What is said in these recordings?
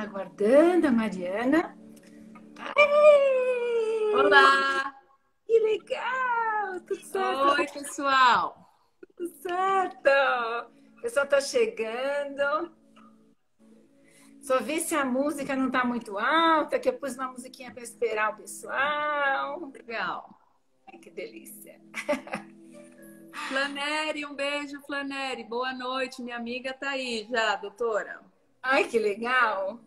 aguardando a Mariana. Ai, Olá! que legal! Tudo certo? Oi, pessoal! Tudo certo! O pessoal está chegando. Só vê se a música não está muito alta, que eu pus uma musiquinha para esperar o pessoal. Legal. Ai, que delícia! Flaneri, um beijo, Flaneri. Boa noite, minha amiga tá aí já, doutora. Ai, que legal!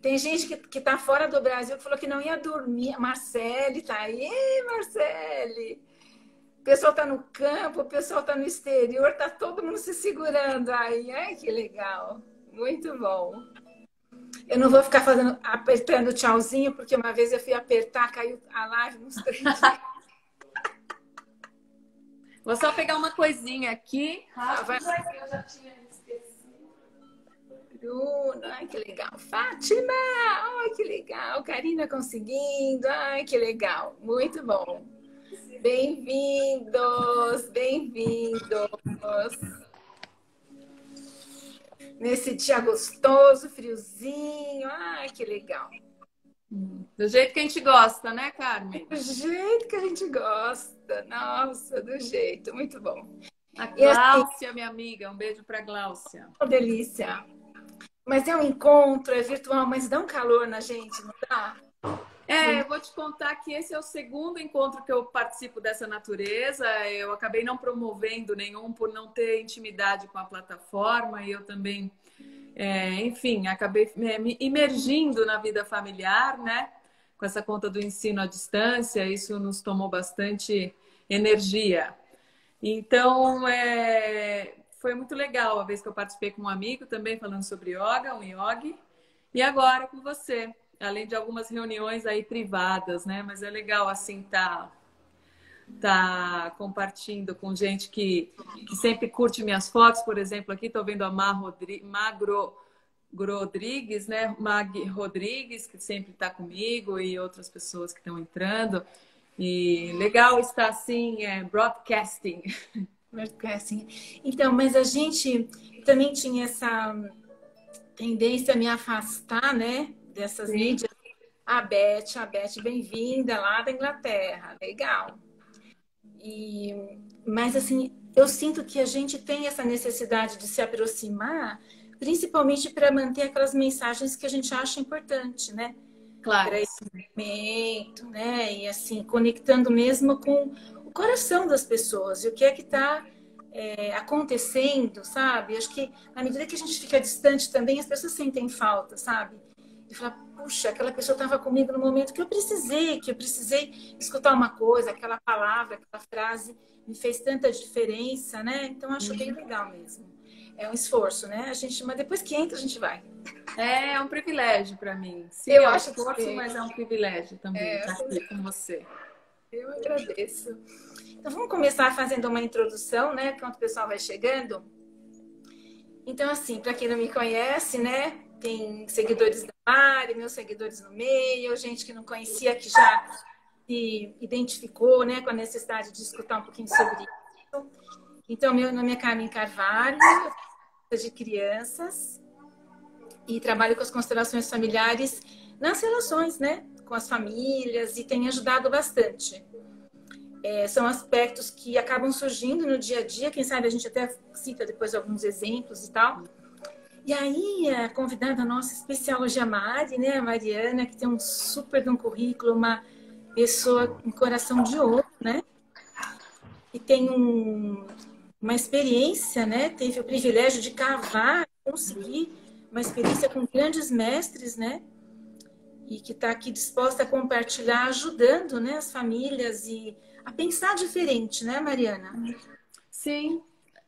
Tem gente que tá fora do Brasil que falou que não ia dormir. Marcele tá aí. Ei, Marcele! O pessoal tá no campo, o pessoal tá no exterior, tá todo mundo se segurando aí. Ai, que legal! Muito bom. Eu não vou ficar apertando tchauzinho, porque uma vez eu fui apertar, caiu a live nos 3 dias. Vou só pegar uma coisinha aqui. Vai. Eu já tinha esquecido. Bruna, ai, que legal. Fátima, ai, que legal. Karina conseguindo, ai, que legal. Muito bom. Bem-vindos, bem-vindos. Nesse dia gostoso, friozinho. Ai, que legal. Do jeito que a gente gosta, né, Carmen? Do jeito que a gente gosta. Nossa, do jeito. Muito bom. A E assim, Gláucia, minha amiga. Um beijo pra Gláucia. uma delícia. Mas é um encontro, é virtual, mas dá um calor na gente, não dá? Eu vou te contar que esse é o segundo encontro que eu participo dessa natureza. Eu acabei não promovendo nenhum por não ter intimidade com a plataforma e eu também, enfim, acabei me imergindo na vida familiar, né? Com essa conta do ensino à distância, isso nos tomou bastante energia. Então, foi muito legal a vez que eu participei com um amigo também falando sobre yoga, um yogi, e agora com você. Além de algumas reuniões aí privadas, né? Mas é legal, assim, tá compartilhando com gente que sempre curte minhas fotos. Por exemplo, aqui estou vendo a Magro Rodrigues, né? Mag Rodrigues, que sempre está comigo, e outras pessoas que estão entrando. E legal estar, assim, broadcasting. Assim. Então, mas a gente também tinha essa tendência a me afastar, né, dessas Sim. mídias. A Beth, bem-vinda lá da Inglaterra, legal. Mas assim, eu sinto que a gente tem essa necessidade de se aproximar, principalmente para manter aquelas mensagens que a gente acha importante, né? Claro. Para esse momento, né? E assim, conectando mesmo com o coração das pessoas e o que é que está acontecendo, sabe? Acho que na medida que a gente fica distante também, as pessoas sentem falta, sabe? E falar, puxa, aquela pessoa estava comigo no momento que eu precisei escutar uma coisa, aquela palavra, aquela frase me fez tanta diferença, né? Então acho bem legal mesmo. É um esforço, né? Mas depois que entra, a gente vai. É um privilégio para mim. Sim, Eu é um acho que esforço, sim. mas é um privilégio também estar aqui com você. Eu agradeço. Então vamos começar fazendo uma introdução, né? Enquanto o pessoal vai chegando. Então, assim, para quem não me conhece, né? Tem seguidores da Mari, meus seguidores no meio, gente que não conhecia, que já se identificou, né, com a necessidade de escutar um pouquinho sobre isso. Então, meu nome é Carmen Carvalho, eu sou de crianças e trabalho com as constelações familiares nas relações, né, com as famílias e tem ajudado bastante. São aspectos que acabam surgindo no dia a dia, quem sabe a gente até cita depois alguns exemplos e tal. E aí, a convidada nossa especial hoje é a Mari, né? A Mariana, que tem um super de um currículo, uma pessoa com coração de ouro, né? E tem uma experiência, né? Teve o privilégio de cavar, conseguir uma experiência com grandes mestres, né? E que está aqui disposta a compartilhar, ajudando, né, as famílias e a pensar diferente, né, Mariana? Sim.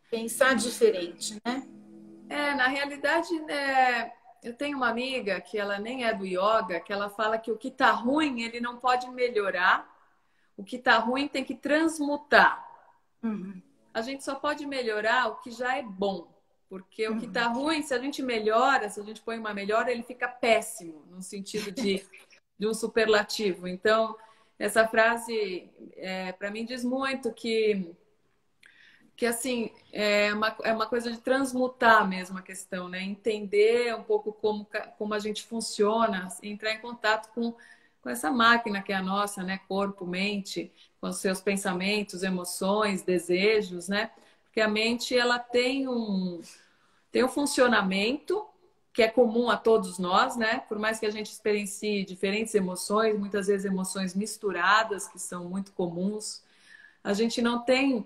Pensar diferente, né? Na realidade, eu tenho uma amiga que ela nem é do yoga, que ela fala que o que tá ruim, ele não pode melhorar, o que tá ruim tem que transmutar. Uhum. A gente só pode melhorar o que já é bom, porque o que tá ruim, se a gente melhora, se a gente põe uma melhora, ele fica péssimo, no sentido de um superlativo. Então, essa frase, para mim, diz muito que que assim, é uma coisa de transmutar mesmo a questão, né? Entender um pouco como a gente funciona, entrar em contato com essa máquina que é a nossa, né? Corpo, mente, com os seus pensamentos, emoções, desejos, né? Porque a mente, ela tem um funcionamento que é comum a todos nós, né? Por mais que a gente experiencie diferentes emoções, muitas vezes emoções misturadas, que são muito comuns, a gente não tem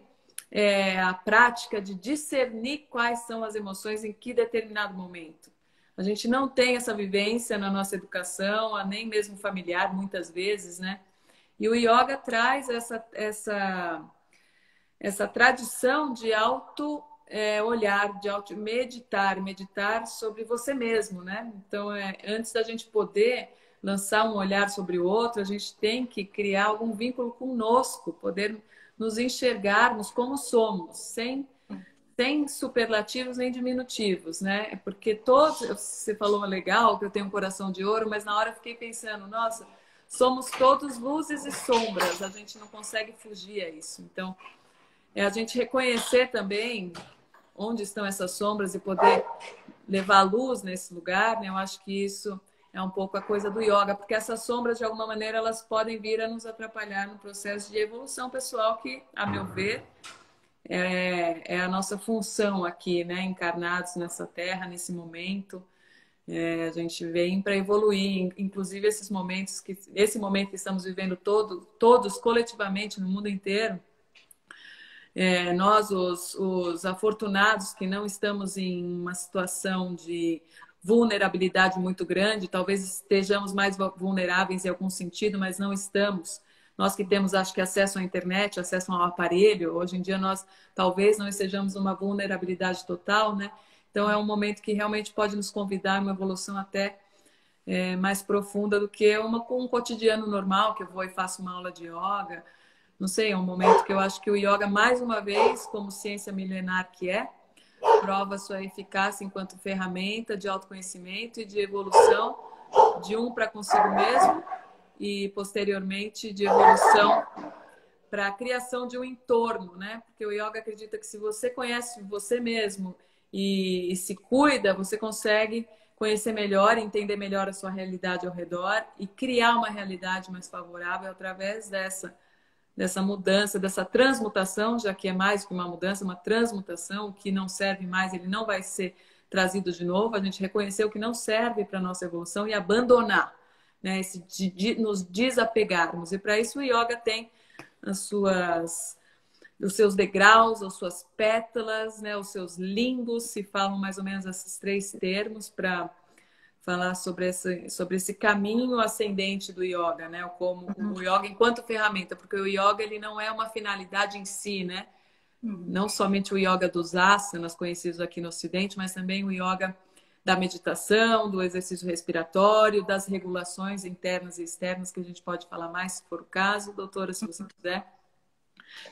a prática de discernir quais são as emoções em que determinado momento. A gente não tem essa vivência na nossa educação, nem mesmo familiar, muitas vezes, né? E o yoga traz essa tradição de olhar, de auto meditar sobre você mesmo, né? Então, antes da gente poder lançar um olhar sobre o outro, a gente tem que criar algum vínculo conosco, poder nos enxergarmos como somos, sem superlativos nem diminutivos, né? Porque você falou legal que eu tenho um coração de ouro, mas na hora eu fiquei pensando, nossa, somos todos luzes e sombras, a gente não consegue fugir a isso. Então, a gente reconhecer também onde estão essas sombras e poder levar luz nesse lugar, né? Eu acho que isso é um pouco a coisa do yoga, porque essas sombras, de alguma maneira, elas podem vir a nos atrapalhar no processo de evolução pessoal, que, a meu ver, é a nossa função aqui, né? Encarnados nessa terra, nesse momento. A gente vem para evoluir, inclusive esse momento que estamos vivendo todos coletivamente no mundo inteiro. Nós, os afortunados que não estamos em uma situação de vulnerabilidade muito grande, talvez estejamos mais vulneráveis em algum sentido, mas não estamos. Nós que temos, acho que, acesso à internet, acesso ao aparelho, hoje em dia nós talvez não estejamos numa vulnerabilidade total, né? Então é um momento que realmente pode nos convidar a uma evolução até mais profunda do que um cotidiano normal, que eu vou e faço uma aula de yoga. Não sei, é um momento que eu acho que o yoga, mais uma vez, como ciência milenar que prova sua eficácia enquanto ferramenta de autoconhecimento e de evolução de para consigo mesmo e, posteriormente, de evolução para a criação de um entorno, né? Porque o yoga acredita que se você conhece você mesmo e se cuida, você consegue conhecer melhor, entender melhor a sua realidade ao redor e criar uma realidade mais favorável através dessa mudança, dessa transmutação, já que é mais que uma mudança, uma transmutação, o que não serve mais, ele não vai ser trazido de novo, a gente reconhecer o que não serve para a nossa evolução e abandonar, né? Nos desapegarmos. E para isso o yoga tem os seus degraus, as suas pétalas, né? Os seus limbos, se falam mais ou menos esses 3 termos para falar sobre esse caminho ascendente do yoga, né? Como o yoga enquanto ferramenta, porque o yoga ele não é uma finalidade em si, né? Não somente o yoga dos asanas conhecidos aqui no Ocidente, mas também o yoga da meditação, do exercício respiratório, das regulações internas e externas, que a gente pode falar mais, se for o caso, doutora, se você quiser.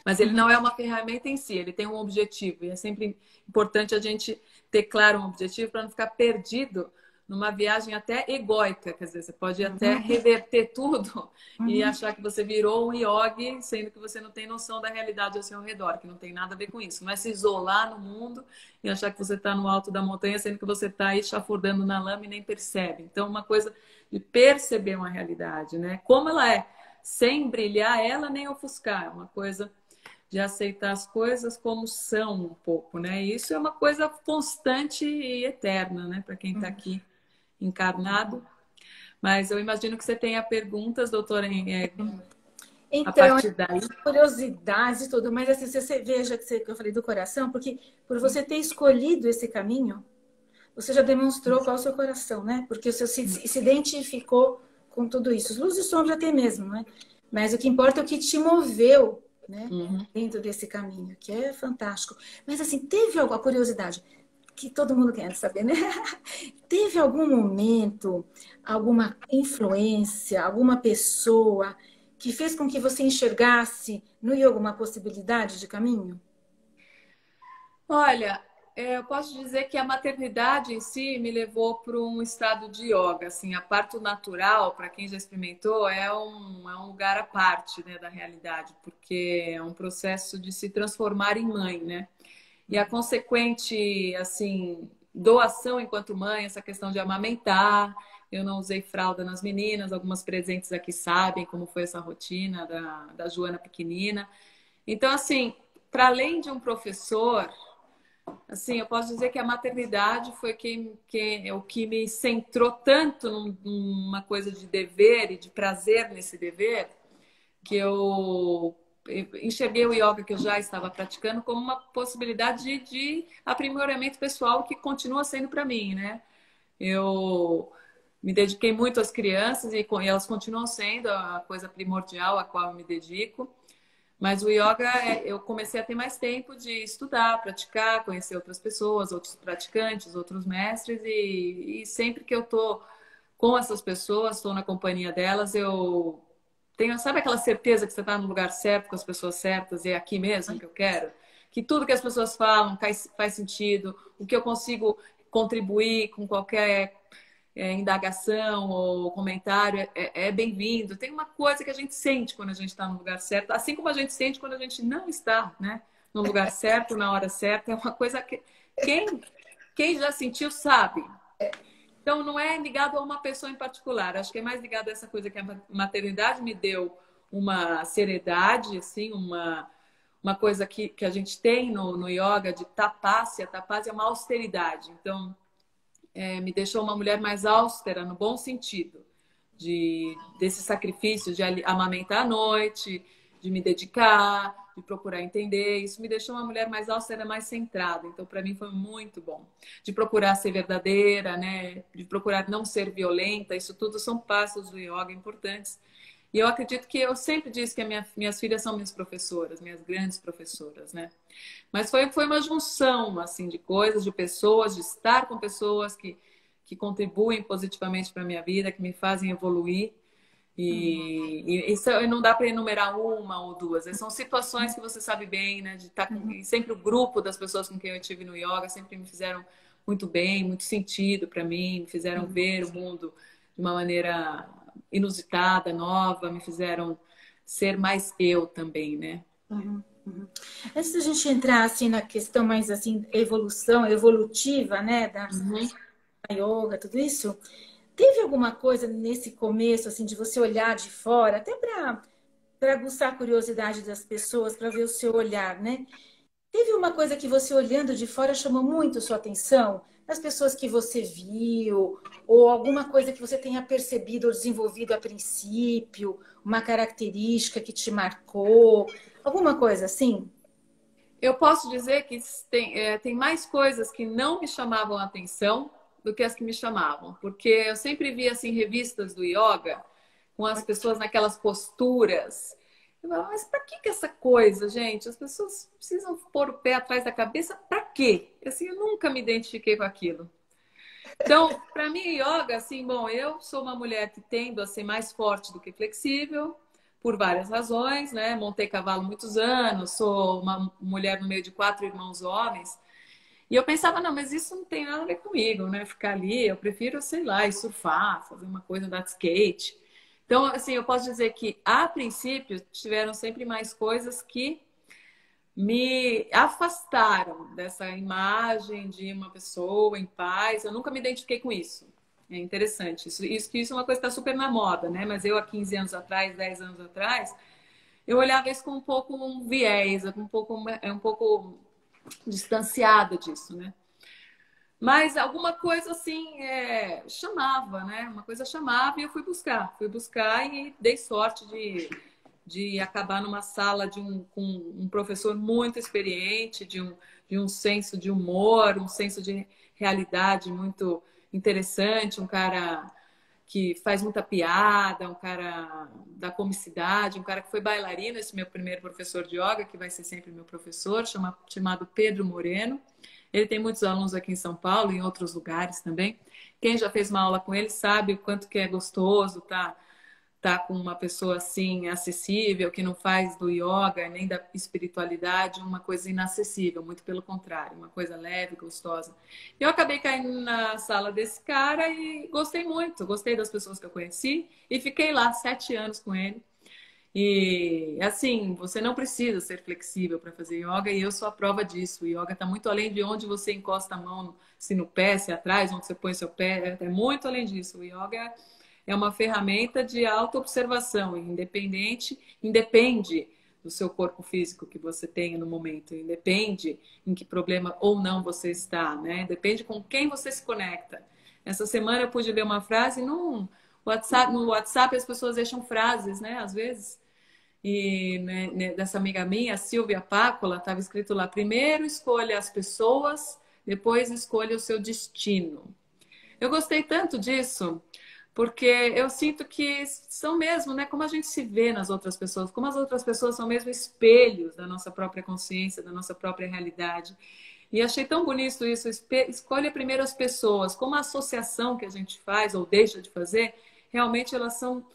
Mas ele não é uma ferramenta em si, ele tem um objetivo. E é sempre importante a gente ter claro um objetivo para não ficar perdido numa viagem até egóica, quer dizer, você pode até reverter tudo e achar que você virou um yogi, sendo que você não tem noção da realidade ao seu redor, que não tem nada a ver com isso. Não é se isolar no mundo e achar que você está no alto da montanha, sendo que você está aí chafurdando na lama e nem percebe. Então, uma coisa de perceber uma realidade, né? Como ela é, sem brilhar ela nem ofuscar, é uma coisa de aceitar as coisas como são um pouco, né? E isso é uma coisa constante e eterna, né? Para quem está aqui encarnado. Mas eu imagino que você tenha perguntas, doutora, a partir daí. Curiosidades e tudo, mas assim, você veja que eu falei do coração, porque por você ter escolhido esse caminho, você já demonstrou qual é o seu coração, né? Porque você se identificou com tudo isso. Luz e sombra tem mesmo, né? Mas o que importa é o que te moveu, né? Dentro desse caminho, que é fantástico. Mas assim, teve alguma curiosidade que todo mundo quer saber, né? Teve algum momento, alguma influência, alguma pessoa que fez com que você enxergasse no yoga uma possibilidade de caminho? Olha, eu posso dizer que a maternidade em si me levou para um estado de yoga. Assim, a parto natural, para quem já experimentou, é um lugar à parte, né, da realidade, porque é um processo de se transformar em mãe, né? E a consequente, assim, doação enquanto mãe, essa questão de amamentar. Eu não usei fralda nas meninas, algumas presentes aqui sabem como foi essa rotina da Joana pequenina. Então, assim, para além de um professor, assim, eu posso dizer que a maternidade foi o que me centrou tanto numa coisa de dever e de prazer nesse dever, que eu enxerguei o yoga que eu já estava praticando como uma possibilidade de aprimoramento pessoal que continua sendo para mim, né? Eu me dediquei muito às crianças e elas continuam sendo a coisa primordial a qual eu me dedico. Mas o yoga, eu comecei a ter mais tempo de estudar, praticar, conhecer outras pessoas, outros praticantes, outros mestres. E sempre que eu estou com essas pessoas, estou na companhia delas, eu tenho, sabe aquela certeza que você está no lugar certo, com as pessoas certas, e é aqui mesmo que eu quero? Que tudo que as pessoas falam faz sentido, o que eu consigo contribuir com qualquer indagação ou comentário é bem-vindo. Tem uma coisa que a gente sente quando a gente está no lugar certo, assim como a gente sente quando a gente não está, né? No lugar certo, na hora certa. É uma coisa que quem já sentiu sabe. Então, não é ligado a uma pessoa em particular. Acho que é mais ligado a essa coisa que a maternidade me deu uma seriedade, assim, uma coisa que a gente tem no yoga de tapasya. Tapasya é uma austeridade. Então, me deixou uma mulher mais austera, no bom sentido, desse sacrifício de amamentar à noite, de me dedicar, de procurar entender. Isso me deixou uma mulher mais austera, mais centrada. Então, para mim, foi muito bom. De procurar ser verdadeira, né? De procurar não ser violenta. Isso tudo são passos do yoga importantes. E eu acredito que eu sempre disse que minhas filhas são minhas professoras, minhas grandes professoras, né? Mas foi uma junção, assim, de coisas, de pessoas, de estar com pessoas que contribuem positivamente para a minha vida, que me fazem evoluir. E isso não dá para enumerar uma ou duas. São situações que você sabe bem, né? De estar e sempre o grupo das pessoas com quem eu estive no yoga sempre me fizeram muito bem, muito sentido para mim, me fizeram ver o mundo de uma maneira inusitada, nova, me fizeram ser mais eu também, né? Antes da gente entrar assim na questão mais assim evolutiva, né, da yoga, tudo isso, teve alguma coisa nesse começo assim de você olhar de fora, até para aguçar a curiosidade das pessoas, para ver o seu olhar, né? Teve uma coisa que você olhando de fora chamou muito sua atenção? Das pessoas que você viu, ou alguma coisa que você tenha percebido ou desenvolvido a princípio, uma característica que te marcou, alguma coisa assim? Eu posso dizer que tem mais coisas que não me chamavam a atenção do que as que me chamavam, porque eu sempre via assim revistas do yoga com as pessoas naquelas posturas. Eu falava, mas para que essa coisa, gente? As pessoas precisam pôr o pé atrás da cabeça, para quê? Assim, eu nunca me identifiquei com aquilo. Então, para mim, yoga, assim, bom, eu sou uma mulher que tendo a ser mais forte do que flexível, por várias razões, né? Montei cavalo muitos anos, sou uma mulher no meio de 4 irmãos homens. E eu pensava, não, mas isso não tem nada a ver comigo, né? Ficar ali, eu prefiro, sei lá, ir surfar, fazer uma coisa, andar de skate. Então, assim, eu posso dizer que, a princípio, tiveram sempre mais coisas que me afastaram dessa imagem de uma pessoa em paz. Eu nunca me identifiquei com isso. É interessante. Isso é uma coisa que está super na moda, né? Mas eu, há 15 anos atrás, 10 anos atrás, eu olhava isso com um pouco um viés, um pouco distanciada disso, né? Mas alguma coisa assim chamava, né? Uma coisa chamava e eu fui buscar e dei sorte de acabar numa sala com um professor muito experiente, de um senso de humor, um senso de realidade muito interessante, um cara que faz muita piada, um cara da comicidade, um cara que foi bailarino, esse meu primeiro professor de yoga, que vai ser sempre meu professor, chamado Pedro Moreno. Ele tem muitos alunos aqui em São Paulo e em outros lugares também. Quem já fez uma aula com ele sabe o quanto que é gostoso, tá tá com uma pessoa assim acessível, que não faz do yoga nem da espiritualidade uma coisa inacessível, muito pelo contrário, uma coisa leve, gostosa. Eu acabei caindo na sala desse cara e gostei muito, gostei das pessoas que eu conheci e fiquei lá 7 anos com ele. E assim, você não precisa ser flexível para fazer yoga e eu sou a prova disso. O yoga está muito além de onde você encosta a mão, se no pé, se atrás, onde você põe seu pé, é muito além disso. O yoga é uma ferramenta de autoobservação, independe do seu corpo físico que você tenha no momento, independe em que problema ou não você está, né? Depende com quem você se conecta. Essa semana eu pude ler uma frase no WhatsApp as pessoas deixam frases, né? Às vezes. E dessa amiga minha, Silvia Pácola, estava escrito lá: primeiro escolha as pessoas, depois escolha o seu destino. Eu gostei tanto disso, porque eu sinto que são mesmo, né? Como a gente se vê nas outras pessoas, como as outras pessoas são mesmo espelhos da nossa própria consciência, da nossa própria realidade. E achei tão bonito isso. Escolha primeiro as pessoas, como a associação que a gente faz ou deixa de fazer, realmente elas são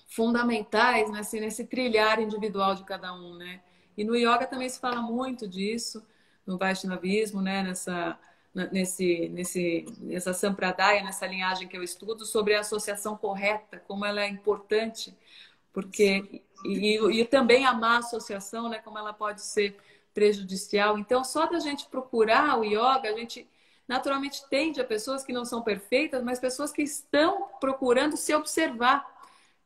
fundamentais nesse trilhar individual de cada um, né? E no yoga também se fala muito disso, no Vaishnavismo, né? Nessa Sampradaya, nessa linhagem que eu estudo, sobre a associação correta, como ela é importante, porque e também a má associação, né? Como ela pode ser prejudicial. Então, só da gente procurar o yoga, a gente naturalmente tende a pessoas que não são perfeitas, mas pessoas que estão procurando se observar.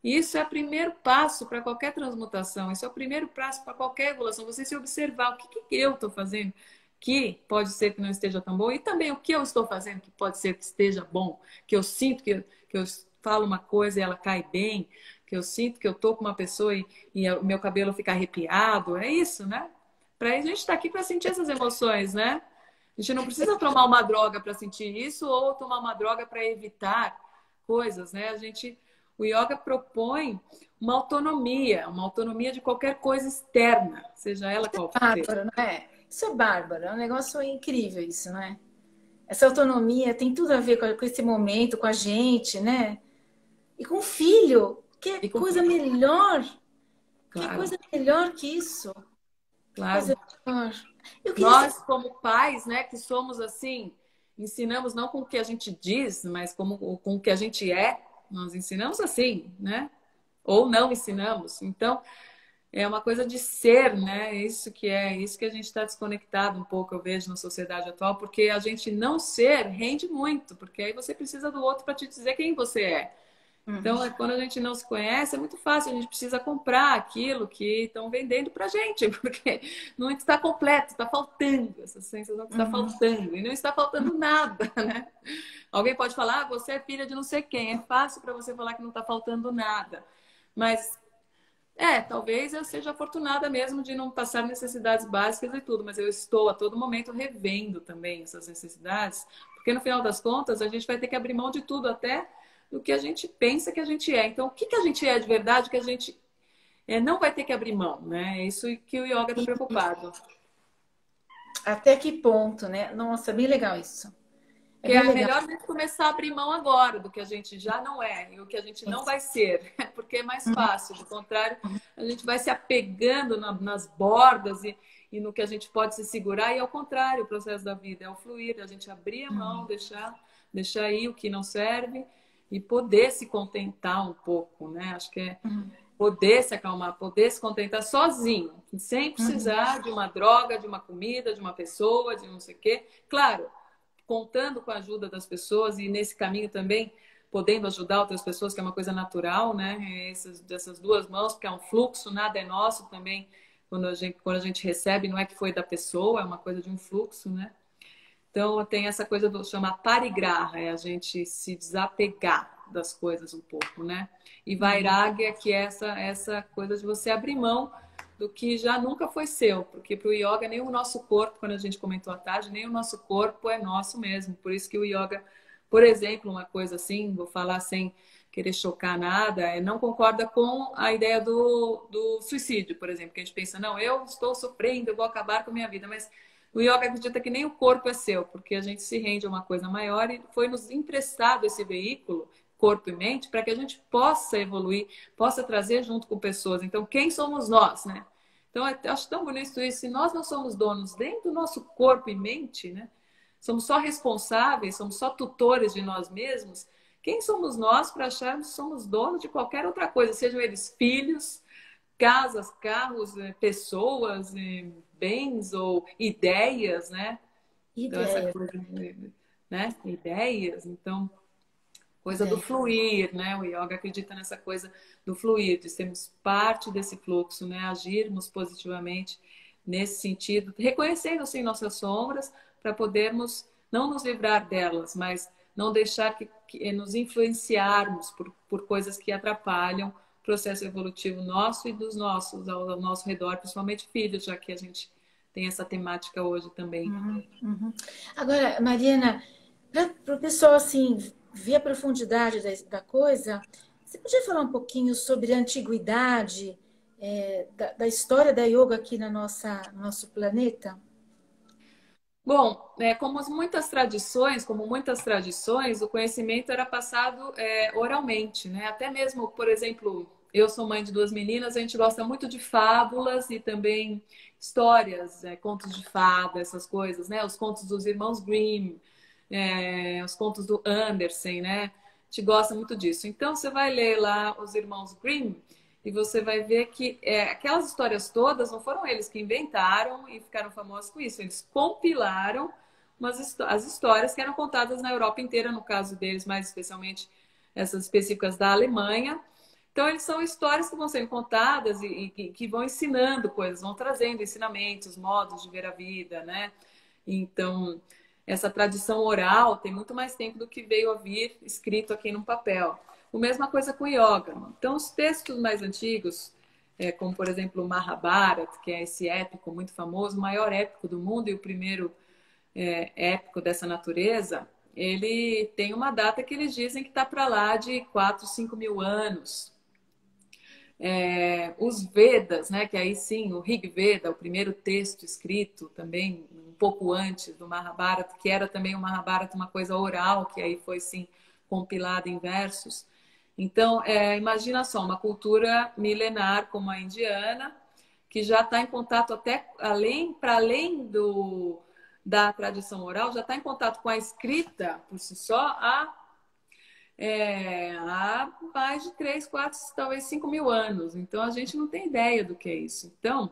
E isso é o primeiro passo para qualquer transmutação, isso é o primeiro passo para qualquer evolução, você se observar o que eu estou fazendo que pode ser que não esteja tão bom, e também o que eu estou fazendo que pode ser que esteja bom, que eu sinto que eu falo uma coisa e ela cai bem, que eu sinto que eu estou com uma pessoa e o meu cabelo fica arrepiado, é isso, né? Para a gente estar aqui para sentir essas emoções, né? A gente não precisa tomar uma droga para sentir isso ou tomar uma droga para evitar coisas, né? O yoga propõe uma autonomia de qualquer coisa externa, seja ela qual for. Bárbaro, não é? Isso é bárbaro, é um negócio incrível isso, não é? Essa autonomia tem tudo a ver com esse momento, com a gente, né? E com o filho, que coisa melhor, que Claro, coisa melhor que isso. claro. Melhor. Nós, como pais, né, que somos assim, ensinamos não com o que a gente diz, mas com o que a gente é. Nós ensinamos assim, né? Ou não ensinamos. Então, é uma coisa de ser, né? Isso que a gente está desconectado um pouco, eu vejo na sociedade atual, porque a gente não ser rende muito, porque aí você precisa do outro para te dizer quem você é. Então, quando a gente não se conhece, é muito fácil, a gente precisa comprar aquilo que estão vendendo para a gente, porque não está completo, está faltando, essa sensação que está faltando, e não está faltando nada, né? Alguém pode falar, ah, você é filha de não sei quem, é fácil para você falar que não está faltando nada, mas talvez eu seja afortunada mesmo de não passar necessidades básicas e tudo, mas eu estou a todo momento revendo também essas necessidades, porque no final das contas a gente vai ter que abrir mão de tudo, até do que a gente pensa que a gente é. Então, o que a gente é de verdade que a gente não vai ter que abrir mão, né? É isso que o yoga está preocupado. Até que ponto, né? Nossa, bem legal isso. É bem legal. Melhor a gente começar a abrir mão agora do que a gente já não é e o que a gente não vai ser, porque é mais fácil. Do contrário, a gente vai se apegando nas bordas e no que a gente pode se segurar, e ao contrário, o processo da vida é o fluir, a gente abrir a mão, deixar aí o que não serve e poder se contentar um pouco, né? Acho que é poder se acalmar, poder se contentar sozinho, sem precisar de uma droga, de uma comida, de uma pessoa, de não sei o quê. Claro, contando com a ajuda das pessoas e nesse caminho também podendo ajudar outras pessoas, que é uma coisa natural, né? Dessas duas mãos, porque é um fluxo, nada é nosso também. Quando a gente recebe, não é que foi da pessoa, é uma coisa de um fluxo, né? Então, tem essa coisa do chamar parigraha, é a gente se desapegar das coisas um pouco, né? E vairagya, que é essa coisa de você abrir mão do que já nunca foi seu, porque para o yoga nem o nosso corpo, quando a gente comentou à tarde, nem o nosso corpo é nosso mesmo. Por isso que o yoga, por exemplo, uma coisa assim, vou falar sem querer chocar nada, não concorda com a ideia do suicídio, por exemplo, que a gente pensa, não, eu estou sofrendo, eu vou acabar com a minha vida, mas o yoga acredita que nem o corpo é seu, porque a gente se rende a uma coisa maior e foi nos emprestado esse veículo corpo e mente, para que a gente possa evoluir, possa trazer junto com pessoas. Então, quem somos nós, né? Então, eu acho tão bonito isso. Se nós não somos donos dentro do nosso corpo e mente, né? Somos só responsáveis, somos só tutores de nós mesmos. Quem somos nós para acharmos que somos donos de qualquer outra coisa, sejam eles filhos, casas, carros, pessoas, bens ou ideias, né? Então, essa Ideia, coisa, né? Ideias. Então, coisa do ideia. fluir, né? O yoga acredita nessa coisa do fluir, de sermos parte desse fluxo, né? Agirmos positivamente nesse sentido, reconhecendo sim nossas sombras para podermos não nos livrar delas, mas não deixar que nos influenciarmos por coisas que atrapalham o processo evolutivo nosso e dos nossos ao nosso redor, principalmente filhos, já que a gente tem essa temática hoje também. Uhum, uhum. Agora, Mariana, para o pessoal assim ver a profundidade da coisa, você podia falar um pouquinho sobre a antiguidade da história da yoga aqui na no nosso planeta? Bom, como muitas tradições, o conhecimento era passado oralmente, né? Até mesmo, por exemplo, eu sou mãe de duas meninas, a gente gosta muito de fábulas e também histórias, contos de fada, essas coisas, né? Os contos dos irmãos Grimm, os contos do Andersen, né? A gente gosta muito disso. Então, você vai ler lá os irmãos Grimm e você vai ver que aquelas histórias todas não foram eles que inventaram e ficaram famosos com isso. Eles compilaram as histórias que eram contadas na Europa inteira, no caso deles, mais especialmente essas específicas da Alemanha. Então, eles são histórias que vão sendo contadas e que vão ensinando coisas, vão trazendo ensinamentos, modos de ver a vida, né? Então, essa tradição oral tem muito mais tempo do que veio a vir escrito aqui no papel. A mesma coisa com yoga. Então, os textos mais antigos, como por exemplo o Mahabharata, que é esse épico muito famoso, o maior épico do mundo e o primeiro épico dessa natureza, ele tem uma data que eles dizem que está para lá de 4, 5 mil anos. Os Vedas, né, que aí sim, o Rig Veda, o primeiro texto escrito também um pouco antes do Mahabharata, que era também o Mahabharata uma coisa oral, que aí foi sim compilada em versos. Então, imagina só, uma cultura milenar como a indiana, que já está em contato até para além da tradição oral, já está em contato com a escrita por si só há mais de 3, 4, talvez 5 mil anos. Então, a gente não tem ideia do que é isso. Então,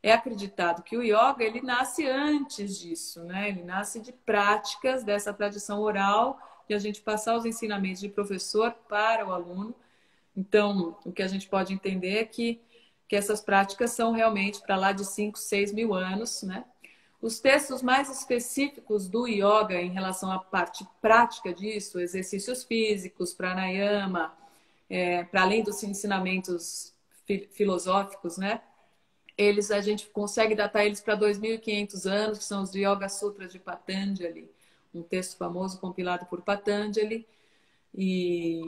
é acreditado que o yoga, ele nasce antes disso, né? Ele nasce de práticas dessa tradição oral, de a gente passar os ensinamentos de professor para o aluno. Então, o que a gente pode entender é que essas práticas são realmente para lá de 5, 6 mil anos, né? Os textos mais específicos do yoga em relação à parte prática disso, exercícios físicos, pranayama, para além dos ensinamentos filosóficos, né? A gente consegue datar eles para 2.500 anos, que são os Yoga Sutras de Patanjali, um texto famoso compilado por Patanjali, e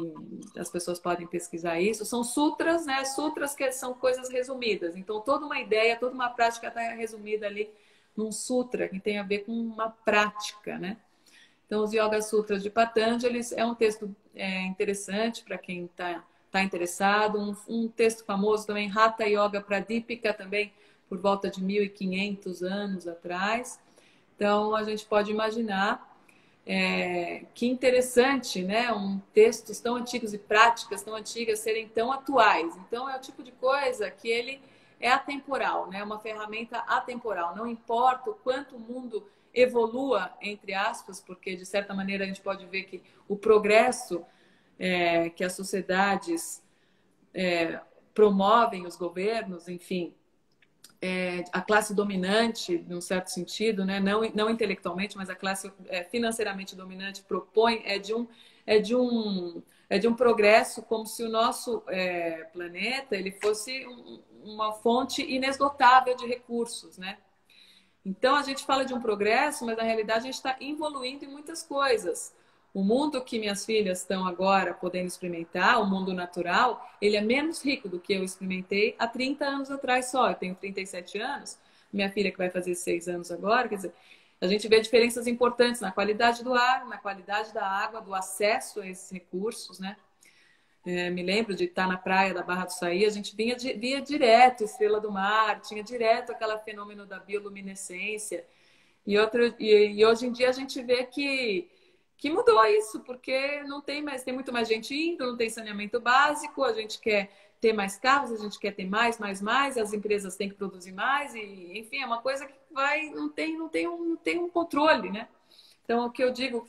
as pessoas podem pesquisar isso. São sutras, né? Sutras que são coisas resumidas. Então, toda uma ideia, toda uma prática está resumida ali num sutra, que tem a ver com uma prática, né? Então, os Yoga Sutras de Patanjali é um texto interessante para quem está interessado. Um texto famoso também, Hatha Yoga Pradipika, também por volta de 1.500 anos atrás. Então, a gente pode imaginar que interessante, né? Textos tão antigos e práticas tão antigas serem tão atuais. Então, é o tipo de coisa que ele é atemporal, né? Uma ferramenta atemporal. Não importa o quanto o mundo evolua, entre aspas, porque, de certa maneira, a gente pode ver que o progresso que as sociedades promovem, os governos, enfim, a classe dominante, num certo sentido, né? Não intelectualmente, mas a classe financeiramente dominante propõe de um progresso como se o nosso planeta ele fosse uma fonte inesgotável de recursos, né? Então a gente fala de um progresso, mas na realidade a gente está evoluindo em muitas coisas. O mundo que minhas filhas estão agora podendo experimentar, o mundo natural, ele é menos rico do que eu experimentei há 30 anos atrás só. Eu tenho 37 anos, minha filha que vai fazer 6 anos agora, quer dizer, a gente vê diferenças importantes na qualidade do ar, na qualidade da água, do acesso a esses recursos, né? Me lembro de estar na praia da Barra do Saí, a gente via direto Estrela do Mar, tinha direto aquele fenômeno da bioluminescência. E hoje em dia a gente vê que mudou isso, porque não tem mais, tem muito mais gente indo, não tem saneamento básico, a gente quer ter mais carros, a gente quer ter mais, as empresas têm que produzir mais, e enfim, é uma coisa que não tem um controle, né? Então, o que eu digo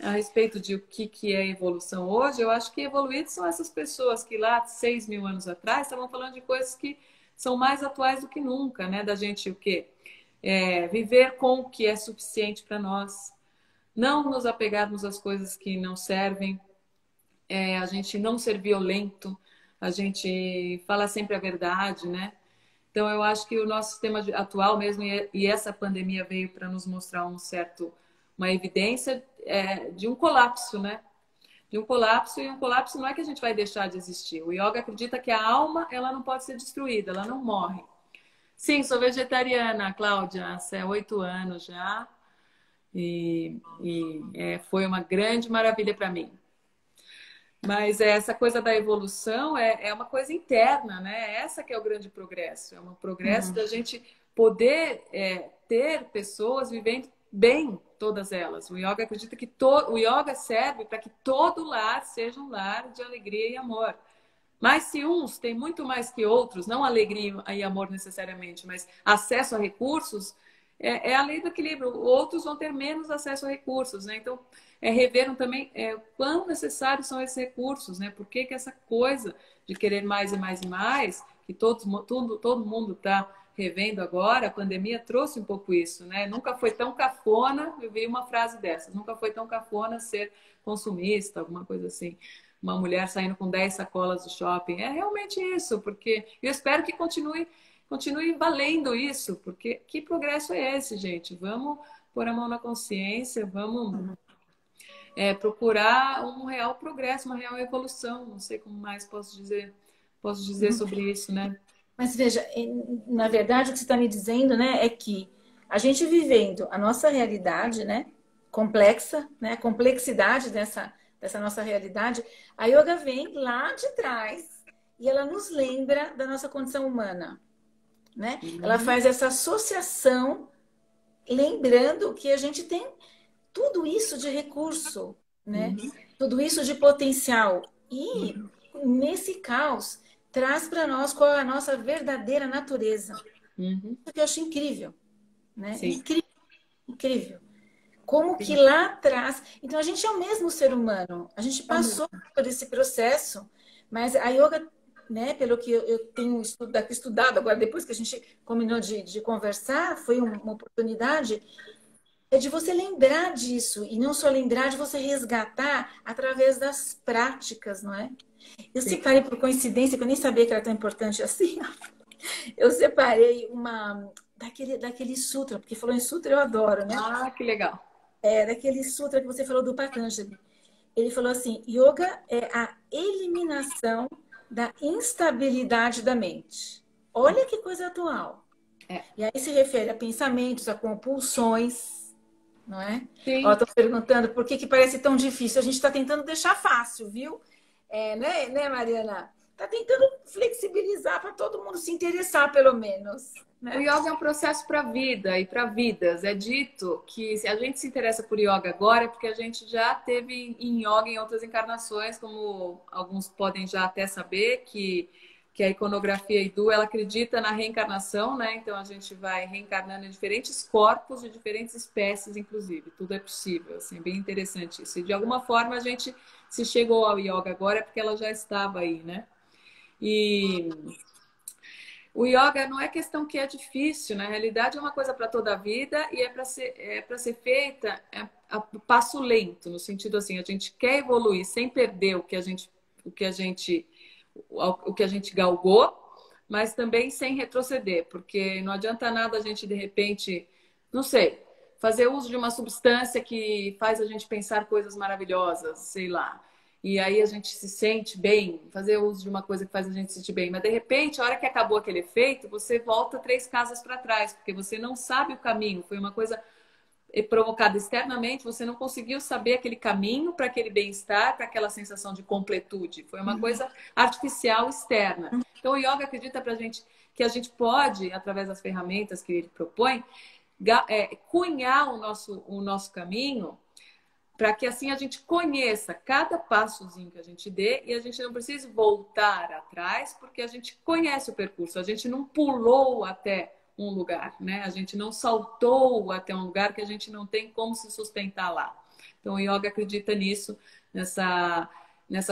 a respeito de o que é evolução hoje, eu acho que evoluídos são essas pessoas que lá, 6.000 anos atrás, estavam falando de coisas que são mais atuais do que nunca, né? Da gente o quê? Viver com o que é suficiente para nós, não nos apegarmos às coisas que não servem, a gente não ser violento, a gente fala sempre a verdade, né? Então, eu acho que o nosso sistema atual mesmo, e essa pandemia veio para nos mostrar uma evidência de um colapso, né? De um colapso, e um colapso não é que a gente vai deixar de existir. O yoga acredita que a alma, ela não pode ser destruída, ela não morre. Sim, sou vegetariana, Cláudia, há 8 anos já, foi uma grande maravilha para mim. Mas essa coisa da evolução é uma coisa interna, né? Essa que é o grande progresso. É um progresso da gente poder ter pessoas vivendo bem, todas elas. O yoga acredita que o yoga serve para que todo lar seja um lar de alegria e amor. Mas se uns têm muito mais que outros, não alegria e amor necessariamente, mas acesso a recursos, é a lei do equilíbrio. Outros vão ter menos acesso a recursos, né? Então, reveram também quão necessários são esses recursos, né? Por que essa coisa de querer mais e mais e mais, que todo mundo está revendo agora, a pandemia trouxe um pouco isso, né? Nunca foi tão cafona, eu vi uma frase dessas, nunca foi tão cafona ser consumista, alguma coisa assim. Uma mulher saindo com 10 sacolas do shopping. É realmente isso, porque eu espero que continue valendo isso, porque que progresso é esse, gente? Vamos pôr a mão na consciência, vamos procurar um real progresso, uma real evolução. Não sei como mais posso dizer sobre isso, né? Mas veja, na verdade, o que você está me dizendo, né, é que a gente vivendo a nossa realidade, né, complexa, né, a complexidade dessa nossa realidade, a yoga vem lá de trás e ela nos lembra da nossa condição humana, né? Ela faz essa associação, lembrando que a gente tem tudo isso de recurso, né? Tudo isso de potencial. E nesse caos, traz para nós qual é a nossa verdadeira natureza. Isso que eu acho incrível, né? Incrível, incrível. Como que lá atrás... Então, a gente é o mesmo ser humano. A gente passou por esse processo, mas a yoga, né, pelo que eu tenho estudado agora, depois que a gente combinou de conversar, foi uma oportunidade de você lembrar disso. E não só lembrar, de você resgatar através das práticas, não é? Eu separei por coincidência, que eu nem sabia que era tão importante assim. Eu separei daquele sutra, porque falou em sutra, eu adoro, né? Ah, que legal. Daquele sutra que você falou do Patanjali. Ele falou assim: yoga é a eliminação da instabilidade da mente. Olha que coisa atual. E aí se refere a pensamentos, a compulsões, não é? Estou perguntando por que parece tão difícil. A gente está tentando deixar fácil, viu? Né, Mariana? Está tentando flexibilizar para todo mundo se interessar, pelo menos. Né? O yoga é um processo para a vida e para vidas. É dito que se a gente se interessa por yoga agora é porque a gente já teve em yoga em outras encarnações, como alguns podem já até saber, que a iconografia Hindu, ela acredita na reencarnação, né? Então a gente vai reencarnando em diferentes corpos de diferentes espécies, inclusive. Tudo é possível, assim, bem interessante isso. E de alguma forma a gente se chegou ao yoga agora é porque ela já estava aí, né? E o yoga não é questão que é difícil, na realidade é uma coisa para toda a vida e é para ser feita a passo lento, no sentido assim, a gente quer evoluir sem perder o que a gente galgou, mas também sem retroceder, porque não adianta nada a gente de repente, não sei, fazer uso de uma substância que faz a gente pensar coisas maravilhosas, sei lá. E aí a gente se sente bem, fazer uso de uma coisa que faz a gente se sentir bem. Mas de repente, a hora que acabou aquele efeito, você volta 3 casas para trás, porque você não sabe o caminho. Foi uma coisa provocada externamente, você não conseguiu saber aquele caminho para aquele bem-estar, para aquela sensação de completude. Foi uma coisa artificial externa. Então, o yoga acredita para a gente que a gente pode, através das ferramentas que ele propõe, cunhar o nosso caminho para que assim a gente conheça cada passozinho que a gente dê e a gente não precise voltar atrás, porque a gente conhece o percurso, a gente não pulou até um lugar, né? A gente não saltou até um lugar que a gente não tem como se sustentar lá. Então, o yoga acredita nisso, nessa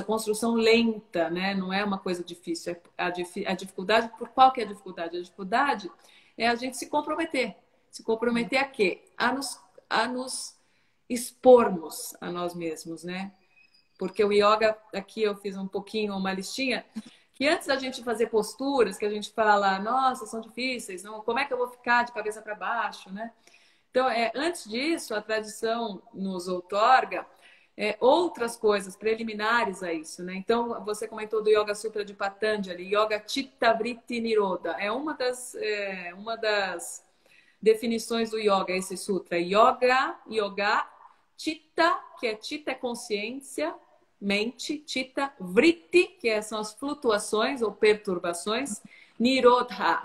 construção lenta, né? Não é uma coisa difícil. A dificuldade, por qual que é a dificuldade? A dificuldade é a gente se comprometer. Se comprometer a quê? A nos expormos a nós mesmos, né? Porque o yoga, aqui eu fiz um pouquinho, uma listinha, que antes da gente fazer posturas, que a gente fala, nossa, são difíceis, não, como é que eu vou ficar de cabeça para baixo, né? Então, antes disso, a tradição nos outorga outras coisas preliminares a isso, né? Então, você comentou do Yoga Sutra de Patanjali, Yoga Chitta Vritti Nirodha. É uma das definições do yoga, esse sutra. Yoga, Chitta, que Chitta é consciência, mente, Chitta, Vritti, que são as flutuações ou perturbações, Nirodha.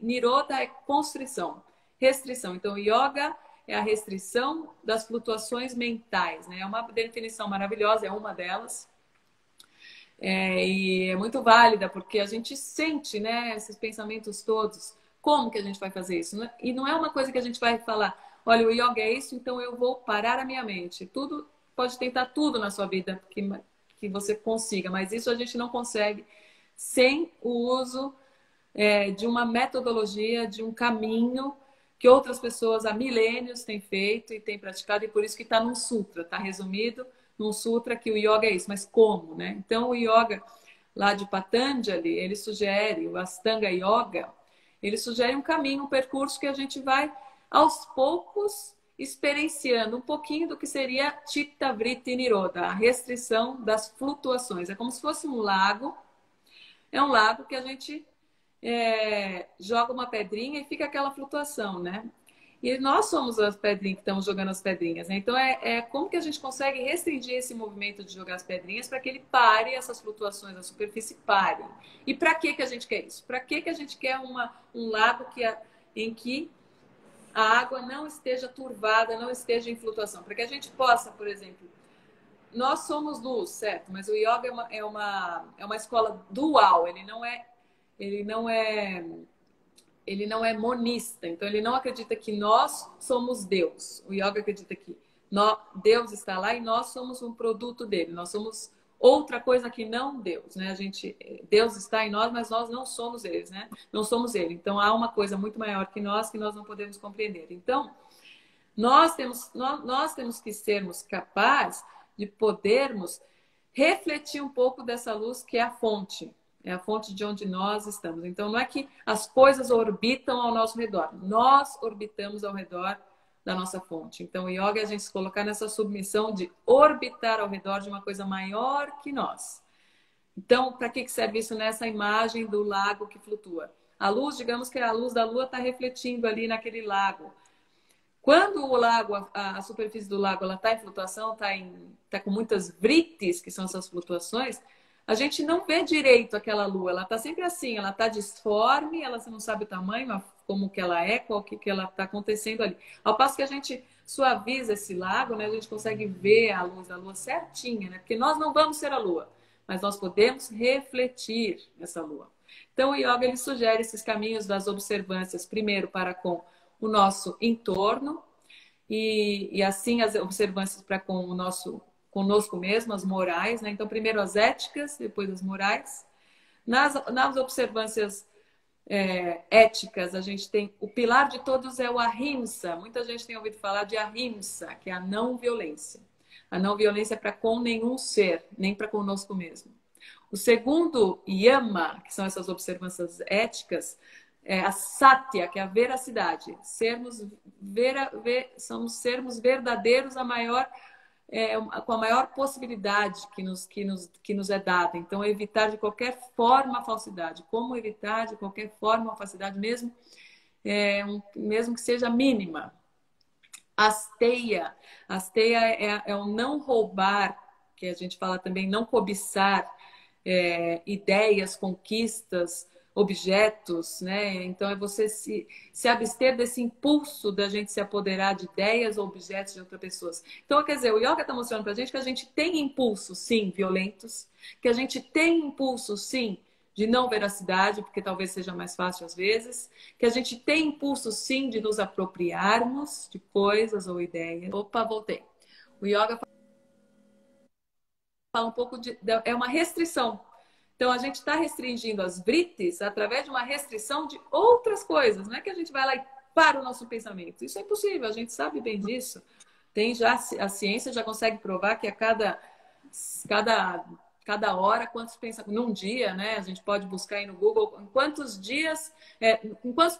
Nirodha é constrição, restrição. Então, yoga é a restrição das flutuações mentais, né? É uma definição maravilhosa, é uma delas. E é muito válida, porque a gente sente, né, esses pensamentos todos. Como que a gente vai fazer isso? E não é uma coisa que a gente vai falar, olha, o yoga é isso, então eu vou parar a minha mente. Tudo, pode tentar tudo na sua vida que você consiga, mas isso a gente não consegue sem o uso de uma metodologia, de um caminho que outras pessoas há milênios têm feito e têm praticado, e por isso que está num sutra, está resumido num sutra que o yoga é isso. Mas como, né? Então, o yoga lá de Patanjali, ele sugere, o Astanga Yoga, ele sugere um caminho, um percurso que a gente vai, aos poucos, experienciando um pouquinho do que seria Chitta Vritti Nirodha, a restrição das flutuações. É como se fosse um lago, é um lago que a gente joga uma pedrinha e fica aquela flutuação, né? E nós somos as pedrinhas que estamos jogando as pedrinhas, né? Então, como que a gente consegue restringir esse movimento de jogar as pedrinhas para que ele pare, essas flutuações da superfície parem? E para que a gente quer isso? Para que a gente quer um lago em que a água não esteja turvada, não esteja em flutuação? Para que a gente possa, por exemplo, nós somos luz, certo? Mas o yoga é uma escola dual, ele não é monista, então ele não acredita que nós somos Deus. O yoga acredita que Deus está lá e nós somos um produto dele. Nós somos outra coisa que não Deus, né? Deus está em nós, mas nós não somos eles, né? Não somos ele. Então há uma coisa muito maior que nós não podemos compreender. Então nós temos que sermos capazes de podermos refletir um pouco dessa luz que é a fonte. É a fonte de onde nós estamos. Então, não é que as coisas orbitam ao nosso redor. Nós orbitamos ao redor da nossa fonte. Então, o yoga é a gente se colocar nessa submissão de orbitar ao redor de uma coisa maior que nós. Então, para que serve isso nessa imagem do lago que flutua? A luz, digamos que a luz da lua está refletindo ali naquele lago. Quando o lago, a superfície do lago, ela está em flutuação, está com muitas vritis, que são essas flutuações, a gente não vê direito aquela lua, ela está sempre assim, ela está disforme, você não sabe o tamanho, como que ela é, qual que ela está acontecendo ali. Ao passo que a gente suaviza esse lago, né, a gente consegue ver a luz da lua certinha, né? Porque nós não vamos ser a lua, mas nós podemos refletir essa lua. Então o yoga ele sugere esses caminhos das observâncias, primeiro para com o nosso entorno e assim as observâncias para com o nosso conosco mesmo, as morais, né? Então, primeiro as éticas, depois as morais. Nas observâncias éticas, a gente tem o pilar de todos é o ahimsa. Muita gente tem ouvido falar de ahimsa, que é a não violência. A não violência é para com nenhum ser, nem para conosco mesmo. O segundo yama, que são essas observâncias éticas, é a satya, que é a veracidade. Somos sermos verdadeiros com a maior possibilidade que nos é dada. Então, evitar de qualquer forma a falsidade. Como evitar de qualquer forma a falsidade, mesmo que seja mínima? Asteia. Asteia é o não roubar, que a gente fala também, não cobiçar ideias, conquistas, objetos, né? Então é você se abster desse impulso da gente se apoderar de ideias ou objetos de outras pessoas. Então, quer dizer, o yoga está mostrando para a gente que a gente tem impulsos, sim, violentos, que a gente tem impulsos, sim, de não veracidade, porque talvez seja mais fácil às vezes, que a gente tem impulso sim de nos apropriarmos de coisas ou ideias. Opa, voltei. O yoga fala um pouco é uma restrição. Então a gente está restringindo as vritis através de uma restrição de outras coisas. Não é que a gente vai lá e para o nosso pensamento. Isso é impossível, a gente sabe bem disso. Tem já a ciência já consegue provar que a cada hora, quantos pensamentos, num dia, né? A gente pode buscar aí no Google em quantos dias, em quantos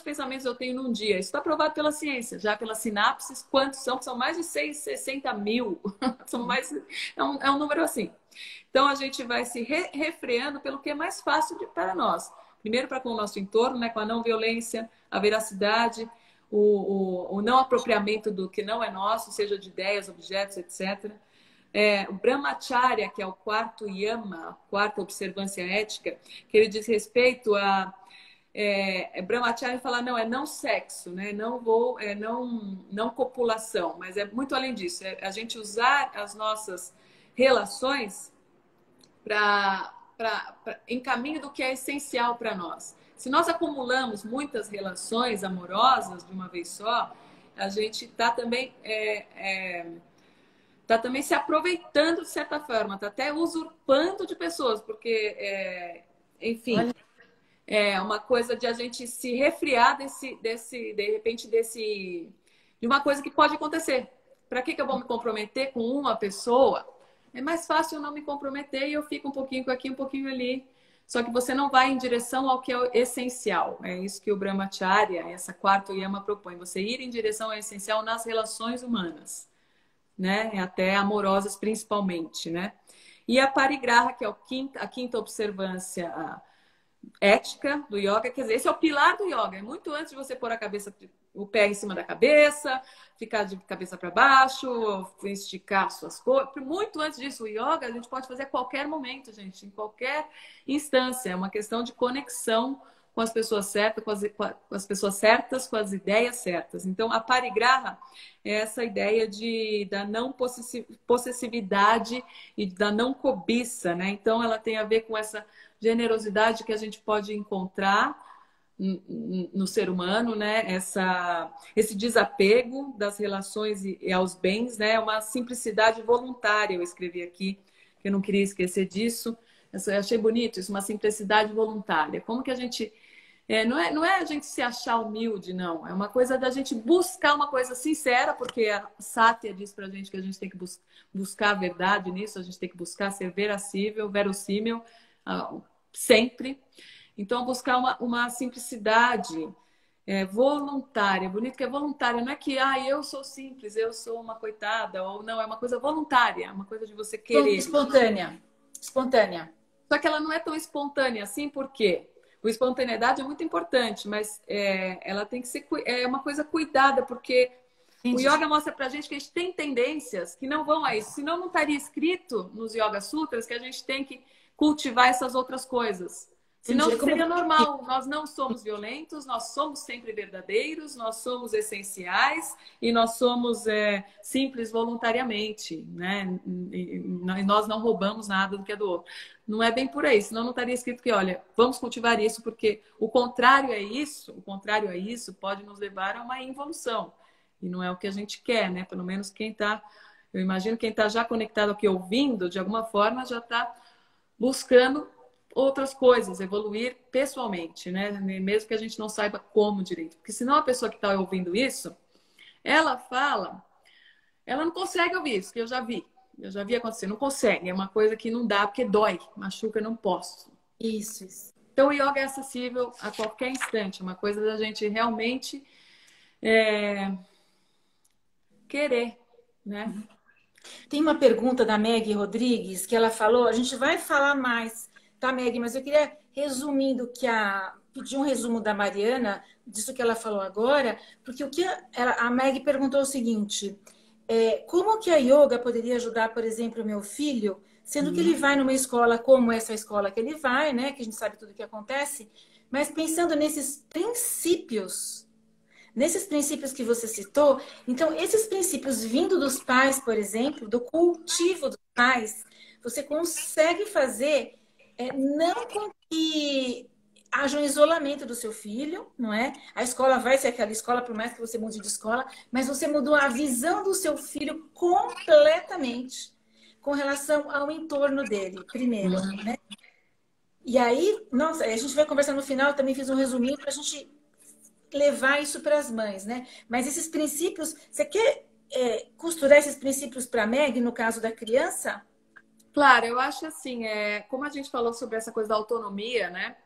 pensamentos eu tenho num dia. Isso está provado pela ciência, já pelas sinapses, quantos são? São mais de 60 mil. São mais, é um número assim. Então a gente vai se refreando pelo que é mais fácil para nós. Primeiro para com o nosso entorno, né? Com a não violência, a veracidade, o não apropriamento do que não é nosso, seja de ideias, objetos, etc. O Brahmacharya, que é o quarto yama, a quarta observância ética, que ele diz respeito a Brahmacharya fala não sexo, né? Não copulação, mas é muito além disso. É a gente usar as nossas relações em caminho do que é essencial para nós. Se nós acumulamos muitas relações amorosas de uma vez só, a gente está também se aproveitando de certa forma, está até usurpando de pessoas, porque, enfim, Olha. é uma coisa de a gente se resfriar de repente, de uma coisa que pode acontecer. Para que eu vou me comprometer com uma pessoa? É mais fácil eu não me comprometer e eu fico um pouquinho aqui, um pouquinho ali. Só que você não vai em direção ao que é essencial. É isso que o Brahmacharya, essa quarta yama, propõe. Você ir em direção ao essencial nas relações humanas, né? Até amorosas principalmente, né? E a parigraha, que é a quinta observância ética do yoga, quer dizer, esse é o pilar do yoga. É muito antes de você pôr o pé em cima da cabeça, ficar de cabeça para baixo, esticar suas coisas. Muito antes disso, o yoga a gente pode fazer a qualquer momento, gente, em qualquer instância. É uma questão de conexão com as pessoas certas, com as pessoas certas, com as ideias certas. Então, a parigraha é essa ideia da não possessividade e da não cobiça, né? Então, ela tem a ver com essa generosidade que a gente pode encontrar no ser humano, né? Esse desapego das relações e aos bens, né? Uma simplicidade voluntária, eu escrevi aqui, que eu não queria esquecer disso. Eu achei bonito isso, uma simplicidade voluntária. Como que a gente... não é a gente se achar humilde, não. É uma coisa da gente buscar uma coisa sincera, porque a Sátia diz pra gente que a gente tem que buscar a verdade nisso, a gente tem que buscar ser verossímil, sempre. Então, buscar uma simplicidade voluntária. Bonito que é voluntária. Não é que eu sou simples, eu sou uma coitada, ou não, é uma coisa voluntária, é uma coisa de você querer. Espontânea. Espontânea. Só que ela não é tão espontânea assim, por quê? A espontaneidade é muito importante, mas ela tem que ser uma coisa cuidada, porque Entendi. o yoga mostra pra gente que a gente tem tendências que não vão a isso. Senão não estaria escrito nos Yoga Sutras que a gente tem que cultivar essas outras coisas. Senão seria normal. Nós não somos violentos, nós somos sempre verdadeiros, nós somos essenciais e nós somos simples voluntariamente, né? E nós não roubamos nada do que é do outro. Não é bem por aí, senão não estaria escrito que, olha, vamos cultivar isso, porque o contrário a isso pode nos levar a uma involução. E não é o que a gente quer, né? Pelo menos eu imagino quem está já conectado aqui ouvindo, de alguma forma já está buscando outras coisas, evoluir pessoalmente, né? Mesmo que a gente não saiba como direito. Porque senão a pessoa que está ouvindo isso, ela não consegue ouvir isso, que eu já vi acontecer, não consegue, é uma coisa que não dá, porque dói, machuca, não posso. Isso. Então o yoga é acessível a qualquer instante, uma coisa da gente realmente querer, né? Tem uma pergunta da Meg Rodrigues que ela falou, a gente vai falar mais, tá, Meg? Mas eu queria, resumindo o que a pedir um resumo da Mariana, disso que ela falou agora, porque a Meg perguntou o seguinte: como que a yoga poderia ajudar, por exemplo, o meu filho, sendo que ele vai numa escola como essa escola que ele vai, né? Que a gente sabe tudo o que acontece, mas pensando nesses princípios que você citou, então esses princípios vindo dos pais, por exemplo, do cultivo dos pais, você consegue fazer não com que haja um isolamento do seu filho, não é? A escola vai ser aquela escola, por mais que você mude de escola, mas você mudou a visão do seu filho completamente com relação ao entorno dele, primeiro, né? E aí, nossa, a gente vai conversar no final, eu também fiz um resuminho para a gente levar isso para as mães, né? Mas esses princípios, você quer costurar esses princípios para a Meg, no caso da criança? Claro, eu acho assim, como a gente falou sobre essa coisa da autonomia, né?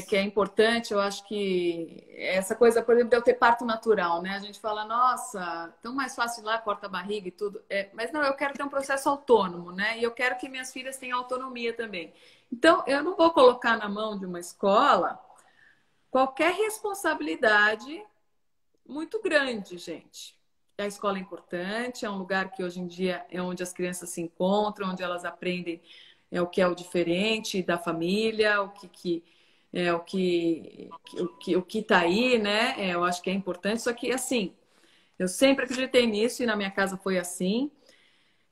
Que é importante, eu acho que essa coisa, por exemplo, de eu ter parto natural, né? A gente fala, nossa, tão mais fácil ir lá, corta a barriga e tudo. Mas não, eu quero ter um processo autônomo, né? E eu quero que minhas filhas tenham autonomia também. Então, eu não vou colocar na mão de uma escola qualquer responsabilidade muito grande, gente. A escola é importante, é um lugar que hoje em dia é onde as crianças se encontram, onde elas aprendem o que é o diferente da família, o que tá aí, né? Eu acho que é importante. Só que, assim, eu sempre acreditei nisso e na minha casa foi assim.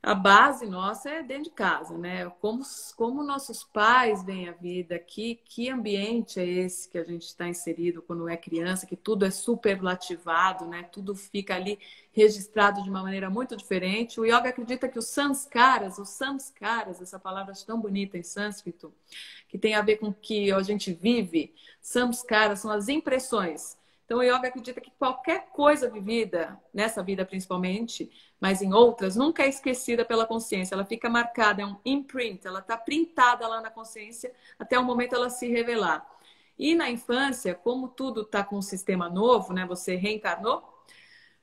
A base nossa é dentro de casa, né? Como nossos pais veem a vida, que ambiente é esse que a gente está inserido quando é criança, que tudo é superlativado, né? Tudo fica ali registrado de uma maneira muito diferente. O yoga acredita que os samskaras, essa palavra tão bonita em sânscrito, que tem a ver com o que a gente vive, samskaras são as impressões. Então, o yoga acredita que qualquer coisa vivida, nessa vida principalmente, mas em outras, nunca é esquecida pela consciência. Ela fica marcada, é um imprint, ela está printada lá na consciência até o momento ela se revelar. E na infância, como tudo está com um sistema novo, né? Você reencarnou.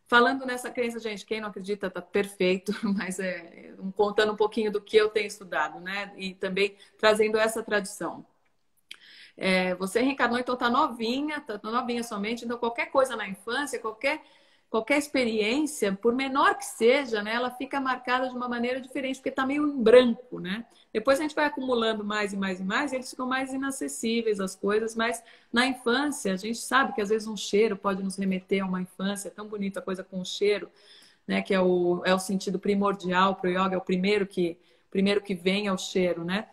Falando nessa crença, gente, quem não acredita está perfeito, mas contando um pouquinho do que eu tenho estudado, né? E também trazendo essa tradição. Você reencarnou, então tá novinha somente, então qualquer coisa na infância, qualquer experiência, por menor que seja, né, ela fica marcada de uma maneira diferente, porque tá meio em branco, né? Depois a gente vai acumulando mais e mais e mais, e eles ficam mais inacessíveis as coisas, mas na infância a gente sabe que às vezes um cheiro pode nos remeter a uma infância, é tão bonita a coisa com o cheiro, né, que é o sentido primordial para o yoga, é o primeiro que vem é o cheiro, né?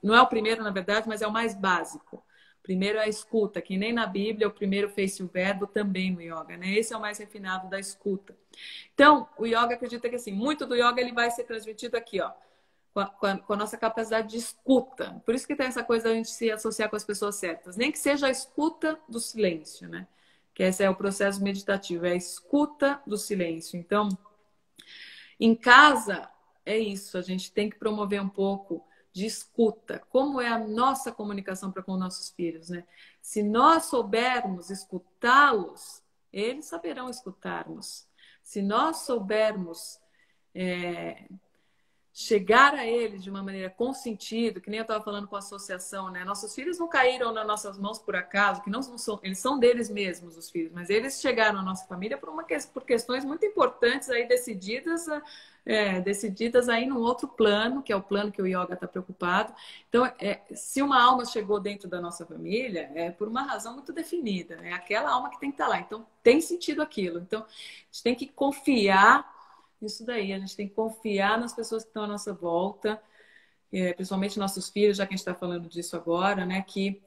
Não é o primeiro, na verdade, mas é o mais básico. O primeiro é a escuta, que nem na Bíblia, o primeiro fez-se o verbo também no yoga, né? Esse é o mais refinado da escuta. Então, o yoga acredita que, assim, muito do yoga ele vai ser transmitido aqui, ó, com a nossa capacidade de escuta. Por isso que tem essa coisa da gente se associar com as pessoas certas. Nem que seja a escuta do silêncio, né? Que esse é o processo meditativo, é a escuta do silêncio. Então, em casa, é isso. A gente tem que promover um pouco de escuta, como é a nossa comunicação para com nossos filhos, né? Se nós soubermos escutá-los, eles saberão escutar-nos. Se nós soubermos chegar a eles de uma maneira com sentido, que nem eu estava falando com a associação, né? Nossos filhos não caíram nas nossas mãos por acaso, que não são, eles são deles mesmos, os filhos, mas eles chegaram à nossa família por questões muito importantes aí decididas aí num outro plano, que é o plano que o yoga está preocupado. Então, se uma alma chegou dentro da nossa família, é por uma razão muito definida, é aquela alma que tem que estar lá. Então, tem sentido aquilo. Então, a gente tem que confiar nisso daí, a gente tem que confiar nas pessoas que estão à nossa volta, principalmente nossos filhos, já que a gente está falando disso agora, né? Que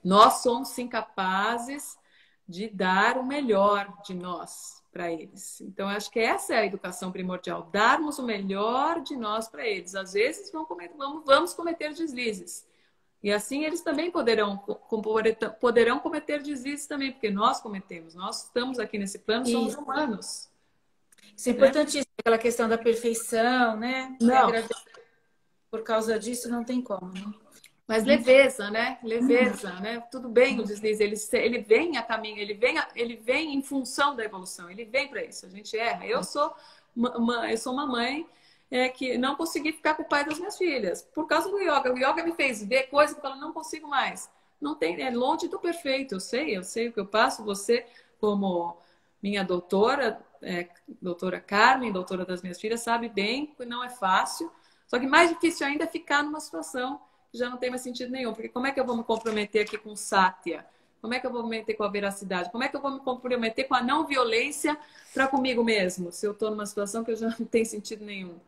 nós somos sim capazes de dar o melhor de nós para eles. Então, acho que essa é a educação primordial, darmos o melhor de nós para eles. Às vezes vamos cometer deslizes. E assim eles também poderão cometer deslizes também, porque nós cometemos. Nós estamos aqui nesse plano, somos humanos. Isso é importantíssimo, aquela questão da perfeição, né? Não. Por causa disso, não tem como, né? Mas leveza, né? Leveza, né? Tudo bem o deslize, ele vem a caminho, ele vem em função da evolução, ele vem para isso. A gente erra. Eu sou uma mãe que não consegui ficar com o pai das minhas filhas por causa do yoga. O yoga me fez ver coisas que eu falo, não consigo mais. não tem, é longe do perfeito. Eu sei o que eu passo. Você, como minha doutora, doutora Carmen, doutora das minhas filhas, sabe bem que não é fácil. Só que mais difícil ainda é ficar numa situação que já não tem mais sentido nenhum. Porque como é que eu vou me comprometer aqui com Sátia? Como é que eu vou me meter com a veracidade? Como é que eu vou me comprometer com a não violência para comigo mesmo? Se eu estou numa situação que eu já não tenho sentido nenhum.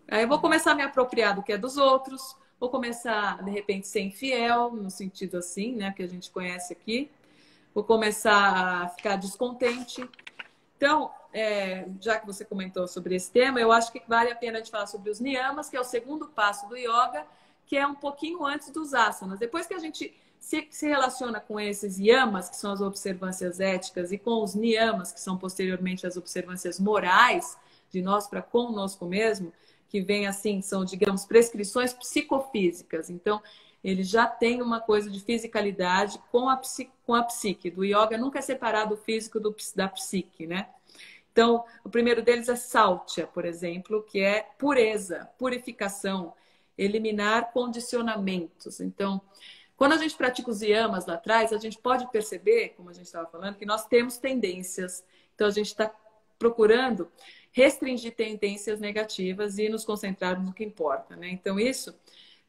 Aí eu vou começar a me apropriar do que é dos outros. Vou começar, de repente, a ser infiel, no sentido assim, né? Que a gente conhece aqui. Vou começar a ficar descontente. Então, já que você comentou sobre esse tema, eu acho que vale a pena a gente falar sobre os niyamas, que é o segundo passo do yoga, que é um pouquinho antes dos asanas. Depois que a gente se relaciona com esses yamas, que são as observâncias éticas, e com os niyamas, que são posteriormente as observâncias morais de nós para conosco mesmo, que vem assim, são, digamos, prescrições psicofísicas. Então, ele já tem uma coisa de fisicalidade com a psique. Do yoga nunca é separado o físico da psique, né? Então, o primeiro deles é Sautya, por exemplo, que é pureza, purificação, eliminar condicionamentos. Então, quando a gente pratica os yamas lá atrás, a gente pode perceber, como a gente estava falando, que nós temos tendências. Então, a gente está procurando restringir tendências negativas e nos concentrarmos no que importa, né? Então,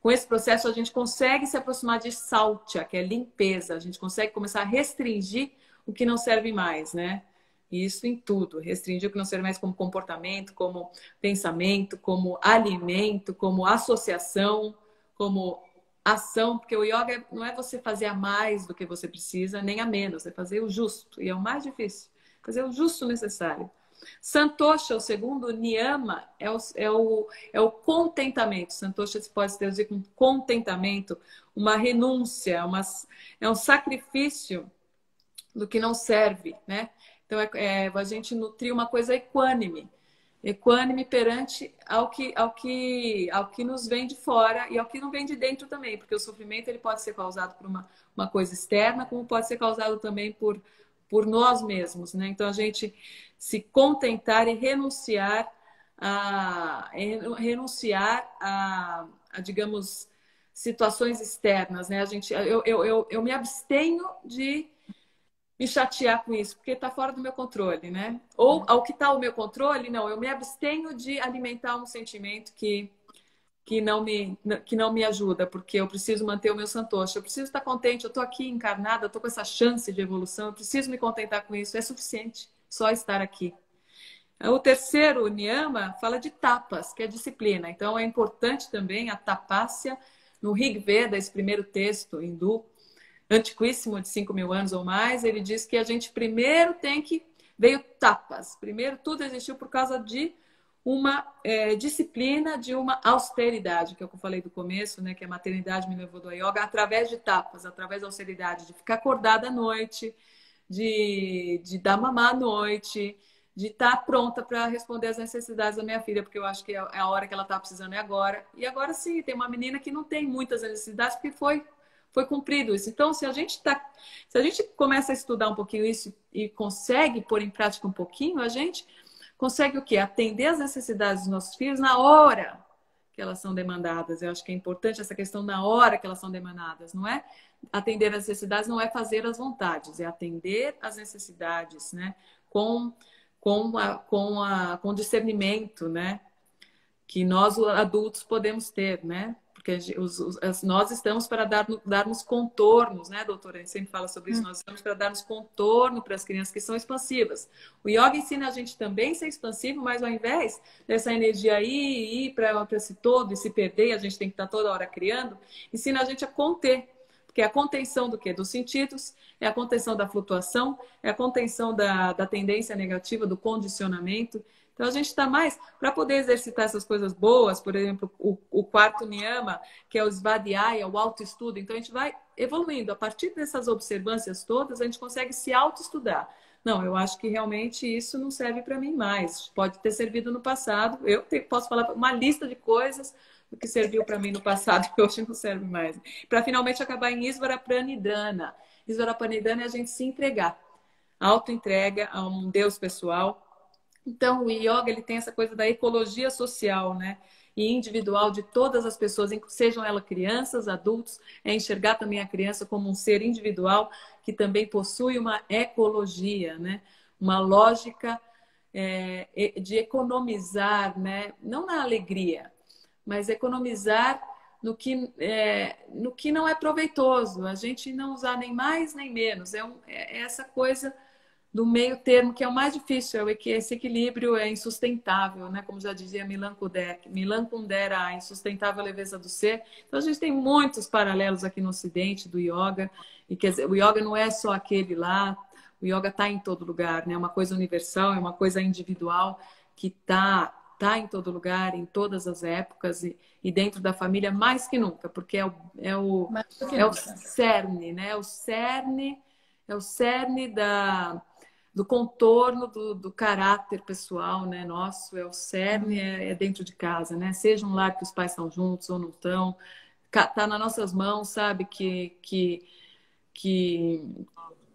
com esse processo, a gente consegue se aproximar de Sautya, que é limpeza. A gente consegue começar a restringir o que não serve mais, né? Isso em tudo. Restringir o que não serve mais como comportamento, como pensamento, como alimento, como associação, como ação. Porque o yoga não é você fazer a mais do que você precisa, nem a menos. É fazer o justo. E é o mais difícil. Fazer o justo necessário. Santosha, o segundo niyama, é o contentamento. Santosha se pode traduzir com contentamento, uma renúncia, é um sacrifício do que não serve, né? Então, a gente nutrir uma coisa equânime perante ao que nos vem de fora e ao que não vem de dentro também, porque o sofrimento ele pode ser causado por uma coisa externa, como pode ser causado também por nós mesmos, né? Então, a gente se contentar e renunciar digamos, situações externas, né? Eu me abstenho de me chatear com isso, porque está fora do meu controle, né? Ou ao que está o meu controle, não, eu me abstenho de alimentar um sentimento que não me ajuda, porque eu preciso manter o meu santosha, eu preciso estar contente, eu estou aqui encarnada, eu estou com essa chance de evolução, eu preciso me contentar com isso, é suficiente só estar aqui. O terceiro niyama fala de tapas, que é disciplina. Então é importante também a tapasya no Rig Veda, esse primeiro texto hindu, antiquíssimo, de 5.000 anos ou mais, ele diz que a gente primeiro veio tapas. Primeiro tudo existiu por causa de uma disciplina, de uma austeridade, que é o que eu falei do começo, né? Que a maternidade me levou do yoga, através de tapas, através da austeridade, de ficar acordada à noite, de dar mamar à noite, de estar pronta para responder às necessidades da minha filha, porque eu acho que é a hora que ela está precisando é agora. E agora sim, tem uma menina que não tem muitas necessidades, porque foi cumprido isso. Então, se a gente começa a estudar um pouquinho isso e consegue pôr em prática um pouquinho, a gente consegue o quê? Atender às necessidades dos nossos filhos na hora que elas são demandadas. Eu acho que é importante essa questão na hora que elas são demandadas. Não é atender às necessidades, não é fazer as vontades, é atender às necessidades, né? Com discernimento, né? Que nós adultos podemos ter, né? Porque nós estamos para darmos contornos, né, doutora? A gente sempre fala sobre isso. Nós estamos para darmos contorno para as crianças que são expansivas. O yoga ensina a gente também a ser expansivo, mas ao invés dessa energia aí ir para esse todo e se perder, a gente tem que estar toda hora criando, ensina a gente a conter. Porque é a contenção do quê? Dos sentidos, é a contenção da flutuação, é a contenção da tendência negativa, do condicionamento. Então, a gente está mais para poder exercitar essas coisas boas, por exemplo, o quarto niyama, que é o svadhyaya, o autoestudo. Então, a gente vai evoluindo. A partir dessas observâncias todas, a gente consegue se autoestudar. Não, eu acho que realmente isso não serve para mim mais. Pode ter servido no passado. Posso falar uma lista de coisas do que serviu para mim no passado que hoje não serve mais. Para finalmente acabar em Isvara Pranidhana. Isvara Pranidhana é a gente se entregar. A autoentrega a um Deus pessoal. Então, o yoga ele tem essa coisa da ecologia social, né? e individual de todas as pessoas, sejam elas crianças, adultos, é enxergar também a criança como um ser individual que também possui uma ecologia, né? Uma lógica de economizar, né? Não na alegria, mas economizar no que não é proveitoso. A gente não usar nem mais nem menos. É essa coisa do meio termo que é o mais difícil, que esse equilíbrio é insustentável, né? Como já dizia Milan Kundera, a insustentável leveza do ser. Então a gente tem muitos paralelos aqui no Ocidente do yoga, e quer dizer, o yoga não é só aquele lá, o yoga está em todo lugar, né? É uma coisa universal, é uma coisa individual que tá em todo lugar, em todas as épocas e dentro da família mais que nunca, porque é o cerne, né? É o cerne do contorno do caráter pessoal, né? Nosso, é o cerne, é dentro de casa, né? Seja um lar que os pais estão juntos ou não estão, tá nas nossas mãos, sabe? Que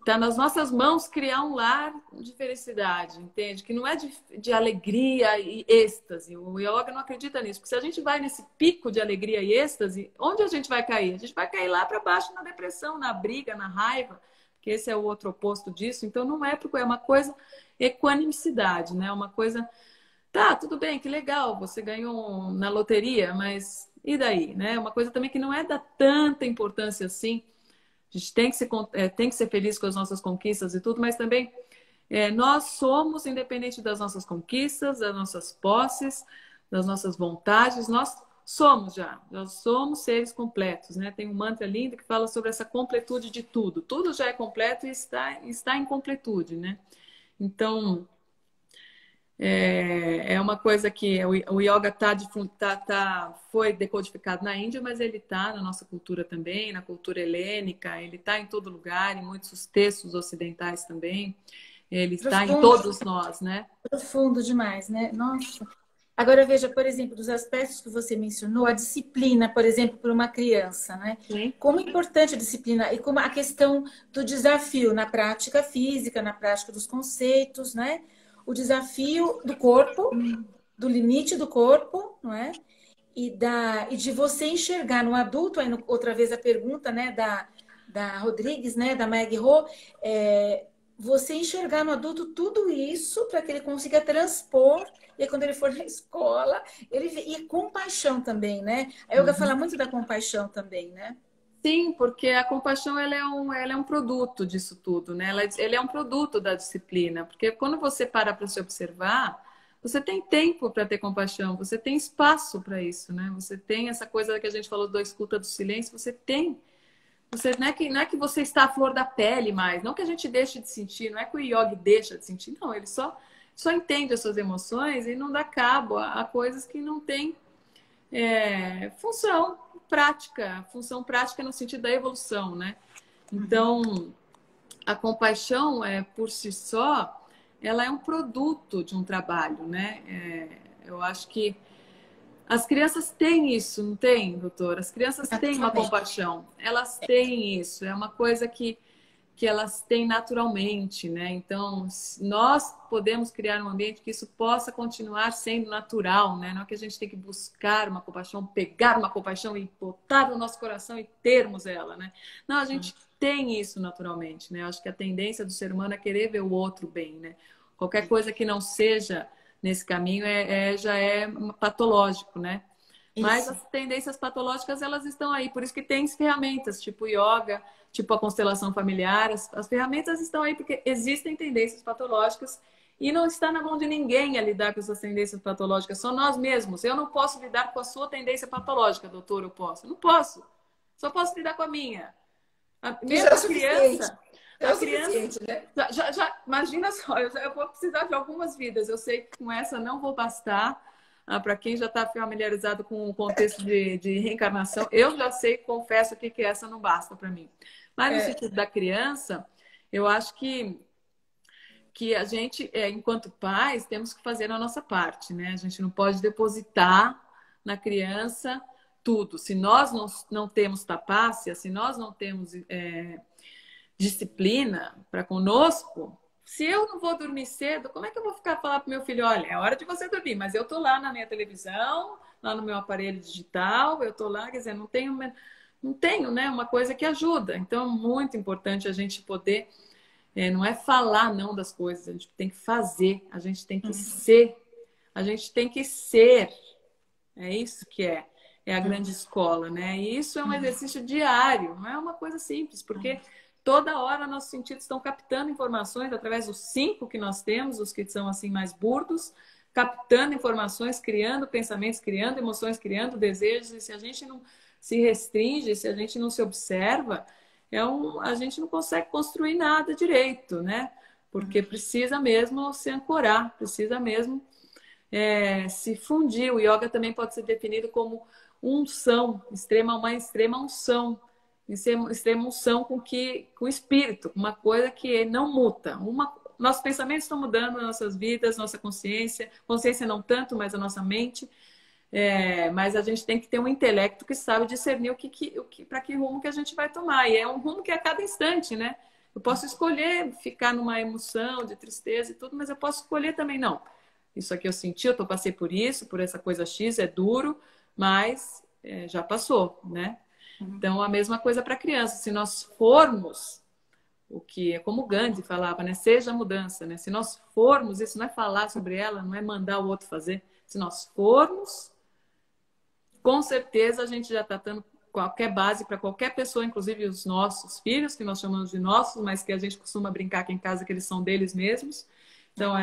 tá nas nossas mãos criar um lar de felicidade, entende? Que não é de alegria e êxtase. O yoga não acredita nisso, porque se a gente vai nesse pico de alegria e êxtase, onde a gente vai cair? A gente vai cair lá para baixo na depressão, na briga, na raiva, que esse é o outro oposto disso. Então não é porque é uma coisa equanimicidade, né? Uma coisa, tá, tudo bem, que legal, você ganhou na loteria, mas e daí, né? Uma coisa também que não é da tanta importância assim. A gente tem que ser feliz com as nossas conquistas e tudo, mas também nós somos, independente das nossas conquistas, das nossas posses, das nossas vontades, nós somos seres completos, né? Tem um mantra lindo que fala sobre essa completude de tudo. Tudo já é completo e está em completude, né? Então, é uma coisa que o yoga foi decodificado na Índia, mas ele está na nossa cultura também, na cultura helênica, ele está em todo lugar, em muitos textos ocidentais também. Ele está em todos nós, né? Profundo demais, né? Nossa. Agora veja, por exemplo, dos aspectos que você mencionou, a disciplina, por exemplo, para uma criança, né? Sim. Como é importante a disciplina e como a questão do desafio na prática física, na prática dos conceitos, né? O desafio do corpo, do limite do corpo, não é? E de você enxergar no adulto, aí outra vez a pergunta, né, da Rodrigues, né, da Meg Ho, você enxergar no adulto tudo isso para que ele consiga transpor, e aí, quando ele for na escola, e compaixão também, né? A yoga fala muito da compaixão também, né? Sim, porque a compaixão ela é um produto disso tudo, né? Ele é um produto da disciplina, porque quando você para se observar, você tem tempo para ter compaixão, você tem espaço para isso, né? Você tem essa coisa que a gente falou da escuta do silêncio, você tem. Não é que você está à flor da pele mais, não que a gente deixe de sentir, não é que o yogi deixa de sentir, não, ele só entende as suas emoções e não dá cabo a coisas que não têm função prática no sentido da evolução, né? Então, a compaixão, por si só, ela é um produto de um trabalho, né? Eu acho que as crianças têm isso, não tem, doutora? As crianças têm uma compaixão, elas têm isso, é uma coisa que elas têm naturalmente, né? Então, nós podemos criar um ambiente que isso possa continuar sendo natural, né? Não é que a gente tem que buscar uma compaixão, pegar uma compaixão e botar no nosso coração e termos ela, né? Não, a gente tem isso naturalmente, né? Eu acho que a tendência do ser humano é querer ver o outro bem, né? Qualquer coisa que não seja nesse caminho já é patológico, né? Mas as tendências patológicas, elas estão aí. Por isso que tem ferramentas, tipo yoga, tipo a constelação familiar. As ferramentas estão aí porque existem tendências patológicas e não está na mão de ninguém a lidar com essas tendências patológicas. Só nós mesmos. Eu não posso lidar com a sua tendência patológica, doutor, eu posso. Não posso. Só posso lidar com a minha. Mesmo a criança... A criança, né? Imagina só, eu vou precisar de algumas vidas. Eu sei que com essa não vou bastar. Para quem já está familiarizado com o contexto de reencarnação, eu já sei, confesso que essa não basta para mim. Mas no sentido da criança, eu acho que a gente, enquanto pais, temos que fazer a nossa parte, né? A gente não pode depositar na criança tudo. Se nós não temos tapácia, se nós não temos disciplina para conosco, se eu não vou dormir cedo, como é que eu vou ficar falar pro meu filho, olha, é hora de você dormir, mas eu tô lá na minha televisão, lá no meu aparelho digital, eu estou lá, quer dizer, não tenho, né, uma coisa que ajuda. Então, é muito importante a gente poder, não é falar não das coisas, a gente tem que fazer, a gente tem que ser, a gente tem que ser. É isso que é a grande escola, né? E isso é um exercício diário, não é uma coisa simples, porque toda hora nossos sentidos estão captando informações através dos 5 que nós temos, os que são assim mais burdos, captando informações, criando pensamentos, criando emoções, criando desejos, e se a gente não se restringe, se a gente não se observa, a gente não consegue construir nada direito, né? Porque precisa mesmo se ancorar, precisa mesmo se fundir. O yoga também pode ser definido como unção, uma extrema unção, extrema unção com o espírito, uma coisa que não muta. Nossos pensamentos estão mudando nas nossas vidas, nossa consciência não tanto, mas a nossa mente. Mas a gente tem que ter um intelecto que sabe discernir para que rumo que a gente vai tomar. E é um rumo que é a cada instante, né? Eu posso escolher ficar numa emoção de tristeza e tudo, mas eu posso escolher também não. Isso aqui eu senti, eu passei por isso, por essa coisa X, é duro, mas já passou, né? Então, a mesma coisa para a criança. Se nós formos, o que é como o Gandhi falava, né? Seja a mudança, né? Se nós formos, isso não é falar sobre ela, não é mandar o outro fazer. Se nós formos, com certeza a gente já está dando qualquer base para qualquer pessoa, inclusive os nossos filhos, que nós chamamos de nossos, mas que a gente costuma brincar aqui em casa que eles são deles mesmos. Então,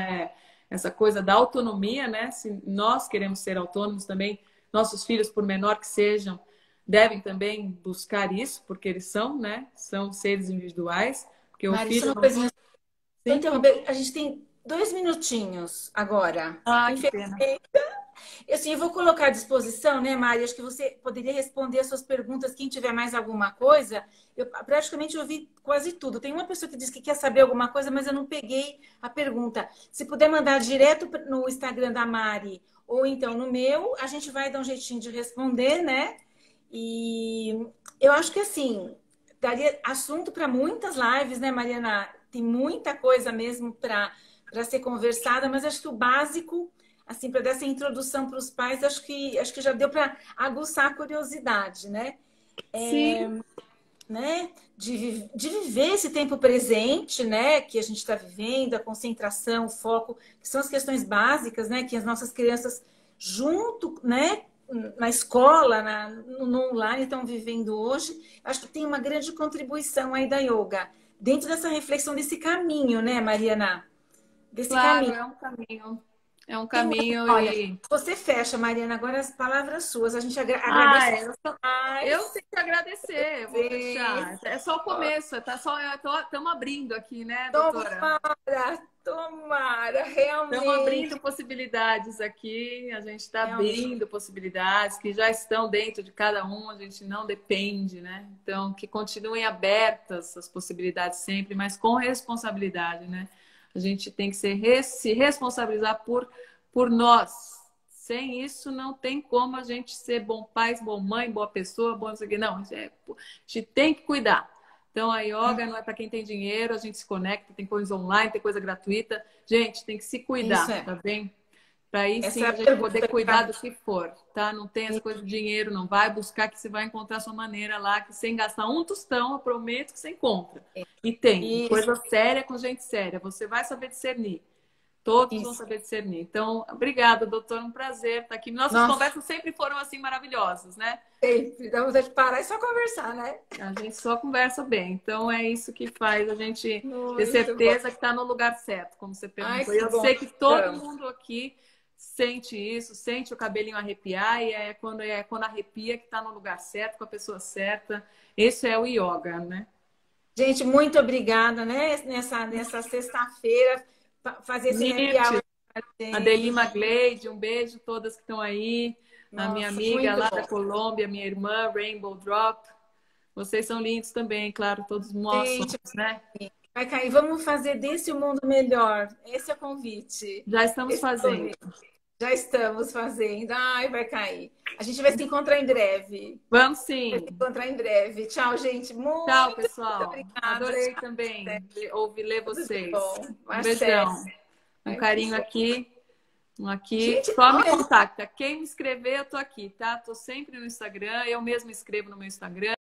essa coisa da autonomia, né? Se nós queremos ser autônomos também, nossos filhos, por menor que sejam, devem também buscar isso, porque eles são, né? São seres individuais. Porque o Mari, filho só uma não... coisinha. Sim. A gente tem 2 minutinhos agora. Ah, que pena. Assim, eu vou colocar à disposição, né, Mari? Acho que você poderia responder as suas perguntas. Quem tiver mais alguma coisa, eu praticamente ouvi quase tudo. Tem uma pessoa que disse que quer saber alguma coisa, mas eu não peguei a pergunta. Se puder mandar direto no Instagram da Mari ou então no meu, a gente vai dar um jeitinho de responder, né? E eu acho que assim, daria assunto para muitas lives, né, Mariana? Tem muita coisa mesmo para ser conversada, mas acho que o básico, assim, para dar essa introdução para os pais, acho que já deu para aguçar a curiosidade, né? Sim. Né? De viver esse tempo presente, né? Que a gente está vivendo, a concentração, o foco, que são as questões básicas, né? Que as nossas crianças, junto, né? Na escola, no online, estão vivendo hoje. Acho que tem uma grande contribuição aí da yoga, dentro dessa reflexão desse caminho, né, Mariana? Desse Claro, caminho. é um caminho. É um caminho Olha, e... você fecha, Mariana, agora as palavras suas. A gente agradece Eu mais. tenho que agradecer, eu vou fechar. É só o começo, estamos abrindo aqui, né, doutora? Tomara, Estamos realmente. abrindo possibilidades aqui, a gente está abrindo possibilidades que já estão dentro de cada um, a gente não depende, né? Então, que continuem abertas as possibilidades sempre, mas com responsabilidade, né? A gente tem que se responsabilizar por nós. Sem isso, não tem como a gente ser bom pai, boa mãe, boa pessoa, bom não sei o quê. Não, a gente tem que cuidar. Então, a yoga não é para quem tem dinheiro, a gente se conecta, tem coisa online, tem coisa gratuita. Gente, tem que se cuidar, tá bem? Para aí sim a gente poder cuidar do que for, tá? Não tem essa coisa de dinheiro, não vai buscar que você vai encontrar a sua maneira lá, que sem gastar um tostão, eu prometo que você encontra. E tem coisa séria com gente séria, você vai saber discernir. Todos vão saber discernir. Então, obrigada, doutor. Um prazer estar aqui. Nossas conversas sempre foram assim maravilhosas, né? Sempre. Dá vontade de parar e só conversar, né? A gente só conversa bem. Então, é isso que faz a gente ter certeza que está no lugar certo, como você perguntou. Eu sei que todo mundo aqui sente isso, sente o cabelinho arrepiar e é quando arrepia que está no lugar certo, com a pessoa certa. Esse é o yoga, né? Gente, muito obrigada, né? Nessa sexta-feira, fazer esse happy hour. A Delima Gleide, um beijo todas que estão aí. A minha amiga lá da Colômbia, minha irmã, Rainbow Drop. Vocês são lindos também, claro, todos nós somos, né? Vai cair. Vamos fazer desse o mundo melhor. Esse é o convite. Já estamos fazendo. Já estamos fazendo. Ai, vai cair. A gente vai se encontrar em breve. Vamos sim. Vai se encontrar em breve. Tchau, gente. Tchau, pessoal. Adorei também ler vocês. Um beijão. Um carinho aqui. Aqui, Gente, só me olha, contacta. Quem me escrever, eu tô aqui, tá? Tô sempre no Instagram, eu mesma escrevo no meu Instagram.